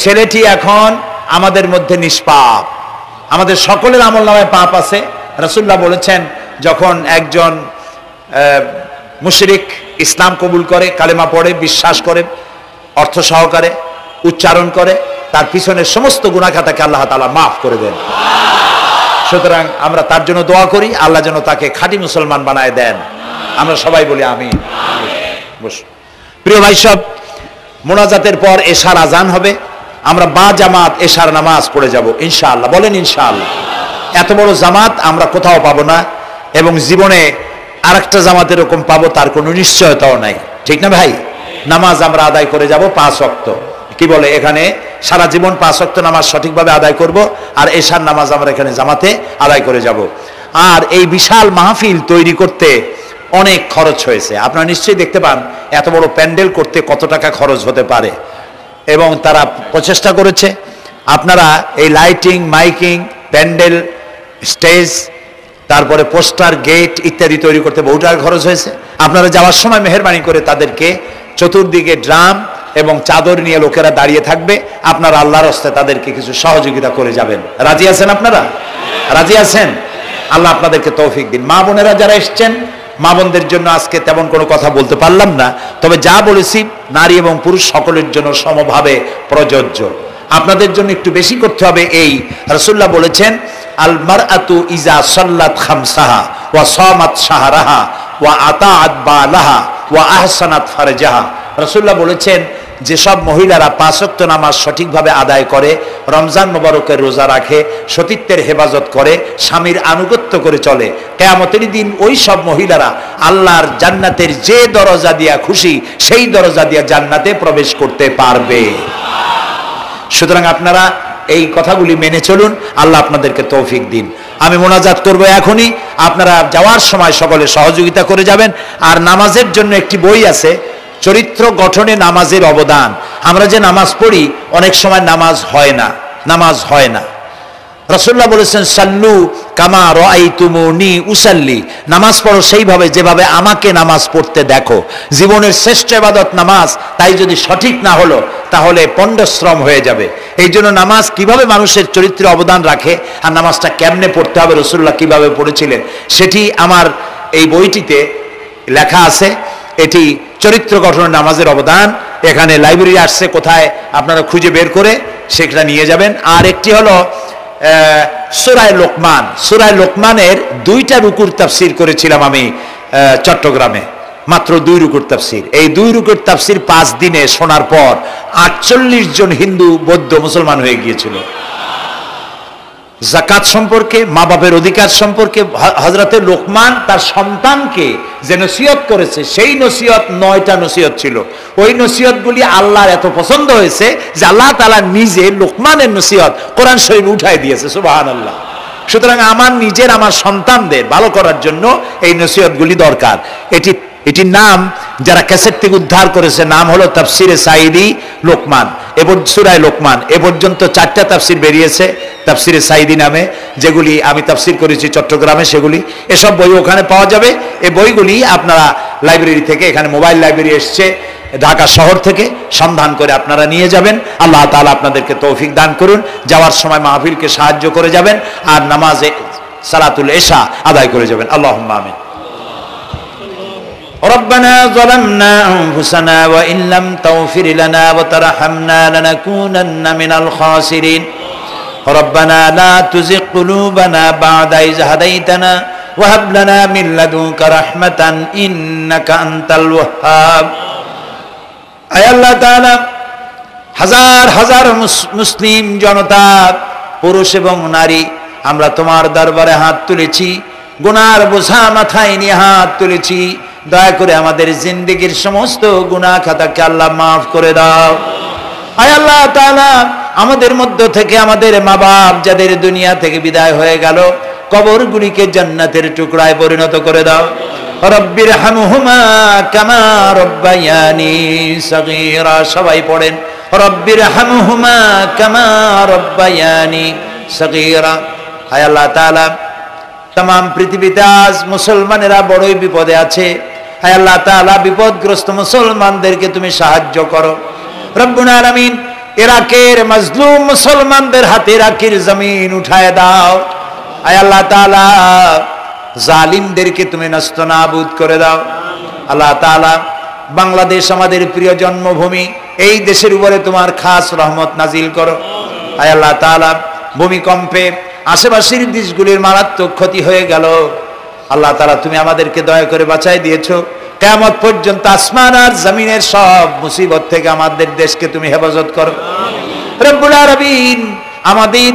ছেলেটি এখন আমাদের মধ্যে নিষ্পাপ। আমাদের সকলের আমলনামায় পাপ আছে। রাসূলুল্লাহ বলেছেন, যখন একজন মুশরিক ইসলাম কবুল করে, কালেমা পড়ে, বিশ্বাস করে, অর্থ সহকারে উচ্চারণ করে, তার পিছনের সমস্ত গুনাহ খাতাকে আল্লাহ তাআলা মাফ করে দেন। সুতরাং আমরা তার জন্য দোয়া করি, আল্লাহ যেন তাকে খাঁটি মুসলমান বানায় দেন। আমরা সবাই বলি আমিন। প্রিয় ভাই সব, মোনাজাতের পর এশার আজান হবে, আমরা বা জামাত এশার নামাজ পড়ে যাব ইনশাআল্লাহ। বলেন ইনশাআল্লাহ। এত বড় জামাত আমরা কোথাও পাবো না, এবং জীবনে আরেকটা জামাত এরকম পাবো তার কোনো নিশ্চয়তাও নাই, ঠিক না ভাই? নামাজ আমরা আদায় করে যাব 5 ওয়াক্ত, কি বলে এখানে সারা জীবন 5 ওয়াক্ত নামাজ সঠিকভাবে আদায় করব, আর এশার নামাজ আমরা এখানে জামাতে আদায় করে যাব। আর এই বিশাল মাহফিল তৈরি করতে অনেক খরচ হয়েছে, আপনারা নিশ্চয়ই দেখতে পান এত বড় প্যান্ডেল করতে কত টাকা খরচ হতে পারে, এবং তারা প্রচেষ্টা করেছে। আপনারা এই লাইটিং, মাইকিং, প্যান্ডেল, স্টেজ, তারপরে পোস্টার, গেট ইত্যাদি তৈরি করতে বহু টাকা খরচ হয়েছে। আপনারা যাওয়ার সময় মেহেরবানি করে তাদেরকে চতুর্দিকে ড্রাম এবং চাদর নিয়ে লোকেরা দাঁড়িয়ে থাকবে, আপনারা আল্লাহর রাস্তায় তাদেরকে কিছু সহযোগিতা করে যাবেন। রাজি আছেন আপনারা? রাজি আছেন? আল্লাহ আপনাদেরকে তৌফিক দিন। মা বোনেরা যারা এসছেন, মা বোনদের জন্য আজকে তেমন কোনো কথা বলতে পারলাম না, তবে যা বলেছি নারী এবং পুরুষ সকলের জন্য সমভাবে প্রযোজ্য। আপনাদের জন্য একটু বেশি করতে হবে। এই রাসূলুল্লাহ বলেছেন, আল মারআতু ইজা সাল্লাত খামসাহা ওয়া সামাত শাহরাহা ওয়া আতাআত বালাহা ওয়া আহসানাত ফারজাহা। রাসূলুল্লাহ বলেছেন, যেসব মহিলারা 5 ওয়াক্ত নামাজ সঠিকভাবে আদায় করে, রমজান মোবারকের রোজা রাখে, সতীত্বের হেফাজত করে, স্বামীর আনুগত্য করে চলে, কিয়ামতের দিন ওই সব মহিলারা আল্লাহর জান্নাতের যে দরজা দিয়া খুশি সেই দরজা দিয়া জান্নাতে প্রবেশ করতে পারবে। সুতরাং আপনারা এই কথাগুলি মেনে চলুন, আল্লাহ আপনাদেরকে তৌফিক দিন। আমি মোনাজাত করব এখনই, আপনারা যাওয়ার সময় সকলে সহযোগিতা করে যাবেন। আর নামাজের জন্য একটি বই আছে, চরিত্র গঠনে নামাজের অবদান। আমরা যে নামাজ পড়ি অনেক সময় নামাজ হয় না। রাসূলুল্লাহ বলেছেন, সাল্লু কামা রাআইতুমুনি উসাল্লি, নামাজ পড়ো সেইভাবে যেভাবে আমাকে নামাজ পড়তে দেখো। জীবনের শ্রেষ্ঠ ইবাদত নামাজ, তাই যদি সঠিক না হলো তাহলে পণ্ডশ্রম হয়ে যাবে। এই জন্য নামাজ কিভাবে মানুষের চরিত্রে অবদান রাখে আর নামাজটা কেমনে পড়তে হবে, রাসূলুল্লাহ কিভাবে পড়েছিলেন, সেটি আমার এই বইটিতে লেখা আছে। এটি চরিত্র গঠনের নামাজের অবদান। এখানে লাইব্রেরি আসছে, কোথায় আপনারা খুঁজে বের করে সেটা নিয়ে যাবেন। আর একটি হলো সূরা লোকমান। সূরা লোকমানের 2টা রুকুর তাফসীর করেছিলাম আমি চট্টগ্রামে, মাত্র 2 রুকুর তাফসীর। এই 2 রুকুর তাফসীর 5 দিনে শোনার পর 48 জন হিন্দু, বৌদ্ধ, মুসলমান হয়ে গিয়েছিল। যাকাত সম্পর্কে, মা বাপের অধিকার সম্পর্কে হযরতে লোকমান তার সন্তানকে যে নসিহত করেছে, সেই নসিহত 9টা নসিহত ছিল। ওই নসিহতগুলি আল্লাহর এত পছন্দ হয়েছে যে আল্লাহ তাআলা নিজে লোকমানের নসিহত কোরআন শরীফ উঠাই দিয়েছে। সুবহানাল্লাহ। সুতরাং আমার সন্তানদের ভালো করার জন্য এই নসিহতগুলি দরকার। এটির নাম যারা ক্যাসেট থেকে উদ্ধার করেছে, নাম হলো তাফসিরে সাঈদী লোকমান। এবার সূরা লোকমান এ পর্যন্ত 4টা তাফসির বেরিয়েছে তাফসিরে সাঈদী নামে, যেগুলি আমি তাফসির করেছি চট্টগ্রামে। সেগুলি, এসব বই ওখানে পাওয়া যাবে। এই বইগুলি আপনারা লাইব্রেরি থেকে, এখানে মোবাইল লাইব্রেরি এসছে ঢাকা শহর থেকে, সন্ধান করে আপনারা নিয়ে যাবেন। আল্লাহ তাআলা আপনাদেরকে তৌফিক দান করুন। যাওয়ার সময় মাহফিলকে সাহায্য করে যাবেন, আর নামাজে সালাতুল ইশা আদায় করে যাবেন। আল্লাহুম্মা আমিন। ربنا ظلمنا أنفسنا وإن لم تغفر لنا وترحمنا لنكونن من الخاسرين ربنا لا تزغ قلوبنا بعد إذ هديتنا وهب لنا من لدنك رحمة إنك أنت الوهاب। আয় আল্লাহ তাআলা, হাজার হাজার মুসলিম জনতা, পুরুষ এবং নারী, আমরা তোমার দরবারে হাত তুলেছি, গুনার বোঝা মাথায় নিয়ে হাত তুলেছি। দয়া করে আমাদের জিন্দেগীর সমস্ত গুনাহ খাতাকে আল্লাহ মাফ করে দাও। আয় আল্লাহ তাআলা, আমাদের মধ্য থেকে আমাদের মা বাপ যাদের দুনিয়া থেকে বিদায় হয়ে গেল, কবরগুলিকে জান্নাতের টুকরায় পরিণত করে দাও। রব্বির হামহুমা কামা রব্বায়ানি সগীরা। সবাই পড়েন, রব্বির হামহুমা কামা রব্বায়ানি সগীরা। আয় আল্লাহ তাআলা, तमाम পৃথিবীতে আজ মুসলমানেরা বড়ই বিপদে আছে। হায় আল্লাহ তাআলা, বিপদগ্রস্ত মুসলমানদেরকে তুমি সাহায্য করো। রব্বুল আলামিন, ইরাকের মাজলুম মুসলমানদের হাতে ইরাকের জমিন উঠায় দাও। হায় আল্লাহ তাআলা, জালিমদেরকে তুমি নস্তনাবুদ করে দাও। আল্লাহ তাআলা, বাংলাদেশ আমাদের প্রিয় জন্মভূমি, এই দেশের উপরে তোমার খাস রহমত নাজিল করো। হায় আল্লাহ তাআলা, ভূমিকম্পে আশেপাশের দেশগুলির মারাত্মক ক্ষতি হয়ে গেল। আল্লাহ তাআলা তুমি আমাদেরকে দয়া করে বাঁচাই দিয়েছো। কিয়ামত পর্যন্ত আসমান আর জমিনের সব মুসিবত থেকে আমাদের দেশকে তুমি হেফাজত করো রব্বুল আলামিন। আমাদের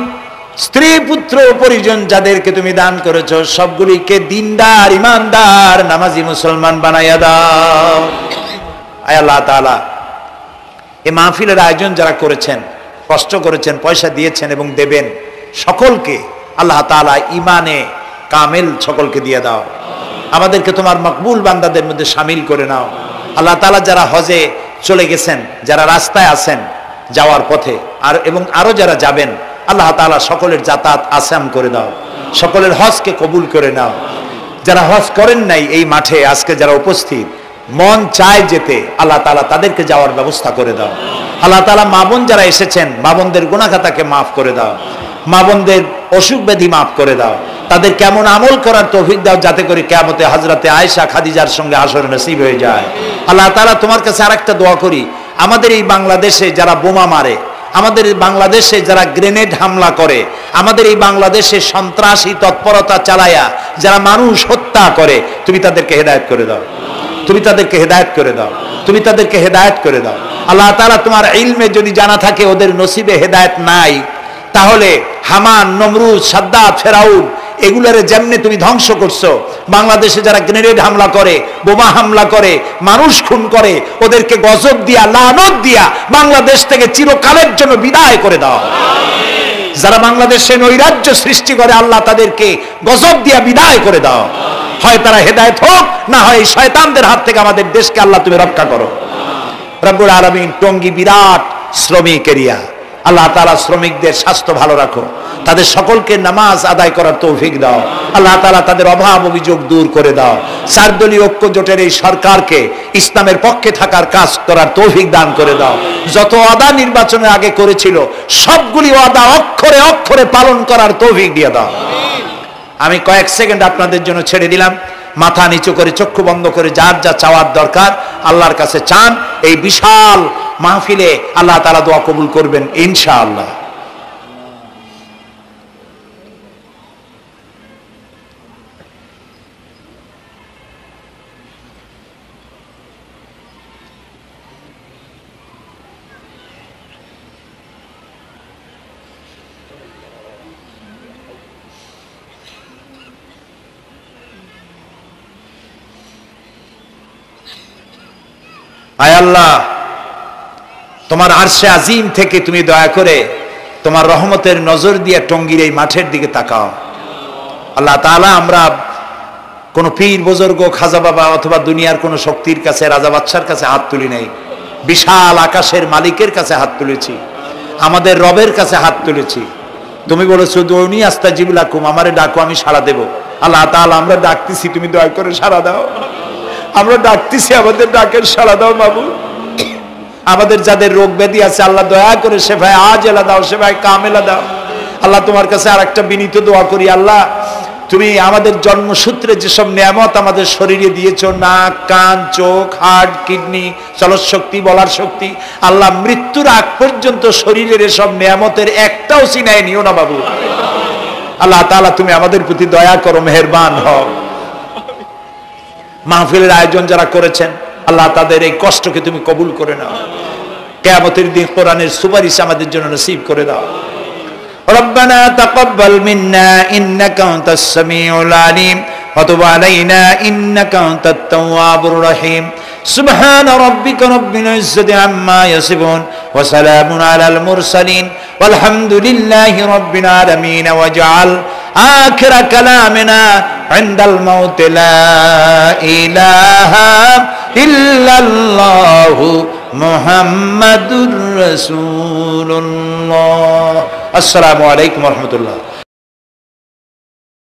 স্ত্রী পুত্র পরিজন যাদেরকে তুমি দান করেছো সবগুলিকে দিনদার ইমানদার নামাজি মুসলমান বানাইয়া দাও। আয় আল্লাহ তাআলা, এই মাহফিলের আয়োজন যারা করেছেন, কষ্ট করেছেন, পয়সা দিয়েছেন এবং দেবেন, সকলকে আল্লাহ তাআলা ইমানে কামেল সকলকে দিয়ে দাও। আমাদেরকে তোমার মকবুল বান্দাদের মধ্যে শামিল করে নাও। আল্লাহ তাআলা যারা হজে চলে গেছেন, যারা রাস্তায় আছেন যাওয়ার পথে, আর এবং আরো যারা যাবেন, আল্লাহ তাআলা সকলের যাতায়াত আসান করে দাও, সকলের হজকে কবুল করে নাও। যারা হজ করেন নাই এই মাঠে আজকে যারা উপস্থিত, মন চায় যেতে, আল্লাহ তাআলা তাদেরকে যাওয়ার ব্যবস্থা করে দাও। আল্লাহ তাআলা মা বোন যারা এসেছেন, মা বোনদের গুনাহ খাতাকে মাফ করে দাও, মা বোনদের অসুখ ব্যাধি মাফ করে দাও, তাদের কেমন আমল করার তৌফিক দাও যাতে করে কিয়ামতে হযরতে আয়েশা খাদিজার সঙ্গে হাসর নসিব হয়ে যায়। আল্লাহ তাআলা তোমার কাছে আরেকটা দোয়া করি, আমাদের এই বাংলাদেশে যারা বোমা মারে, আমাদের বাংলাদেশে যারা গ্রেনেড হামলা করে, আমাদের এই বাংলাদেশে সন্ত্রাসী তৎপরতা চালায়া যারা মানুষ হত্যা করে, তুমি তাদেরকে হেদায়েত করে দাও, তুমি তাদেরকে হেদায়েত করে দাও, তুমি তাদেরকে হেদায়েত করে দাও। আল্লাহ তাআলা তোমার ইলমে যদি জানা থাকে ওদের নসিবে হেদায়েত নাই, তাহলে হামান, নমরুদ, সাদ্দাত, ফেরাউন এগুলারে যেমনে তুমি ধ্বংস করছো, বাংলাদেশে যারা গ্রেনেড হামলা করে, বোমা হামলা করে, মানুষ খুন করে, ওদেরকে গজব দিয়া, লানত দিয়া বাংলাদেশ থেকে চিরকালের জন্য বিদায় করে দাও। যারা বাংলাদেশে নৈরাজ্য সৃষ্টি করে, আল্লাহ তাদেরকে গজব দিয়া বিদায় করে দাও। হয় তারা হেদায়েত হোক, না হয় শয়তানদের হাত থেকে আমাদের দেশকে আল্লাহ তুমি রক্ষা করো রব্বুল আলামিন। টঙ্গী বিরাট শ্রমিক এরিয়া, আল্লাহ তাআলা শ্রমিকদের স্বাস্থ্য ভালো রাখো, তাদের সকলকে নামাজ আদায় করার তৌফিক দাও। আল্লাহ তাআলা তাদের অভাব অভিযোগ দূর করে দাও। চারদলীয় ঐক্য জোটের এই সরকারকে ইসলামের পক্ষে থাকার কাজ করার তৌফিক দান করে দাও। যত ওয়াদা নির্বাচনের আগে করেছিল সবগুলি ওয়াদা অক্ষরে অক্ষরে পালন করার তৌফিক দিয়ে দাও। আমি কয়েক সেকেন্ড আপনাদের জন্য ছেড়ে দিলাম, মাথা নিচু করে চক্ষু বন্ধ করে যার যা চাওয়ার দরকার আল্লাহর কাছে চান। এই বিশাল মাহফিলে আল্লাহ তাআলা দোয়া কবুল করবেন ইনশাআল্লাহ। আয় আল্লাহ, তোমার আরশে আজিম থেকে তুমি দয়া করে তোমার রহমতের নজর দিয়ে টঙ্গীর এই মাঠের দিকে তাকাও। আল্লাহ তাআলা, আমরা কোন পীর বুজুর্গ, খাজা বাবা অথবা দুনিয়ার কোন শক্তির কাছে, রাজা বাদশার কাছে হাত তুলি নাই, বিশাল আকাশের মালিকের কাছে হাত তুলেছি, আমাদের রবের কাছে হাত তুলেছি। তুমি বলেছো দুনি আস্তাজিবু লাকুম, আমারে ডাকো আমি সাড়া দেব। আল্লাহ তাআলা, আমরা ডাকতেছি, তুমি দয়া করে সাড়া দাও। আমরা ডাকতেছি, আমাদের ডাকের সাড়া দাও মাবুদ। আমাদের যাদের রোগ ব্যাধি আছে আল্লাহ দয়া করে শেফায়ে আজেলা দাও, শেফায়ে কামেলা দাও। আল্লাহ তোমার কাছে আরেকটা বিনীত দোয়া করি, আল্লাহ তুমি আমাদের জন্মসূত্রে যেসব নিয়ামত আমাদের শরীরে দিয়েছো, নাক, কান, চোখ, হার্ট, কিডনি, চলৎ শক্তি, বলার শক্তি, আল্লাহ মৃত্যুর আগ পর্যন্ত শরীরের এসব নিয়ামতের একটাও ছিনায় নিও না বাবু। আল্লাহ তাআলা তুমি আমাদের প্রতি দয়া করো, মেহেরবান হও। মাহফিলের আয়োজন যারা করেছেন আল্লাহ তাদের এই কষ্টকে তুমি কবুল করে নাও। কিয়ামতের দিন কোরআনের সুপারিশ আমাদের জন্য নসিব করে দাও। রব্বানা তাকাব্বাল মিন্না ইন্নাকা আনতাস সামিউল আলিম ওয়া তুব আলাইনা ইন্নাকা আনতাত তাওয়াবুর রহিম। সুবহান রাব্বিকা রাব্বিল ইজ্জাতি আম্মা ইয়াসিফুন ওয়া সালামুন আলাল মুরসালিন ওয়ালহামদুলিল্লাহি রাব্বিল আলামিন। ওয়াজআল আখিরা কালামিনা ইনদাল মাউত লা ইলাহা ইল্লাল্লাহু মুহাম্মাদুর রাসূলুল্লাহ। আসসালামু আলাইকুম ওয়া রাহমাতুল্লাহ।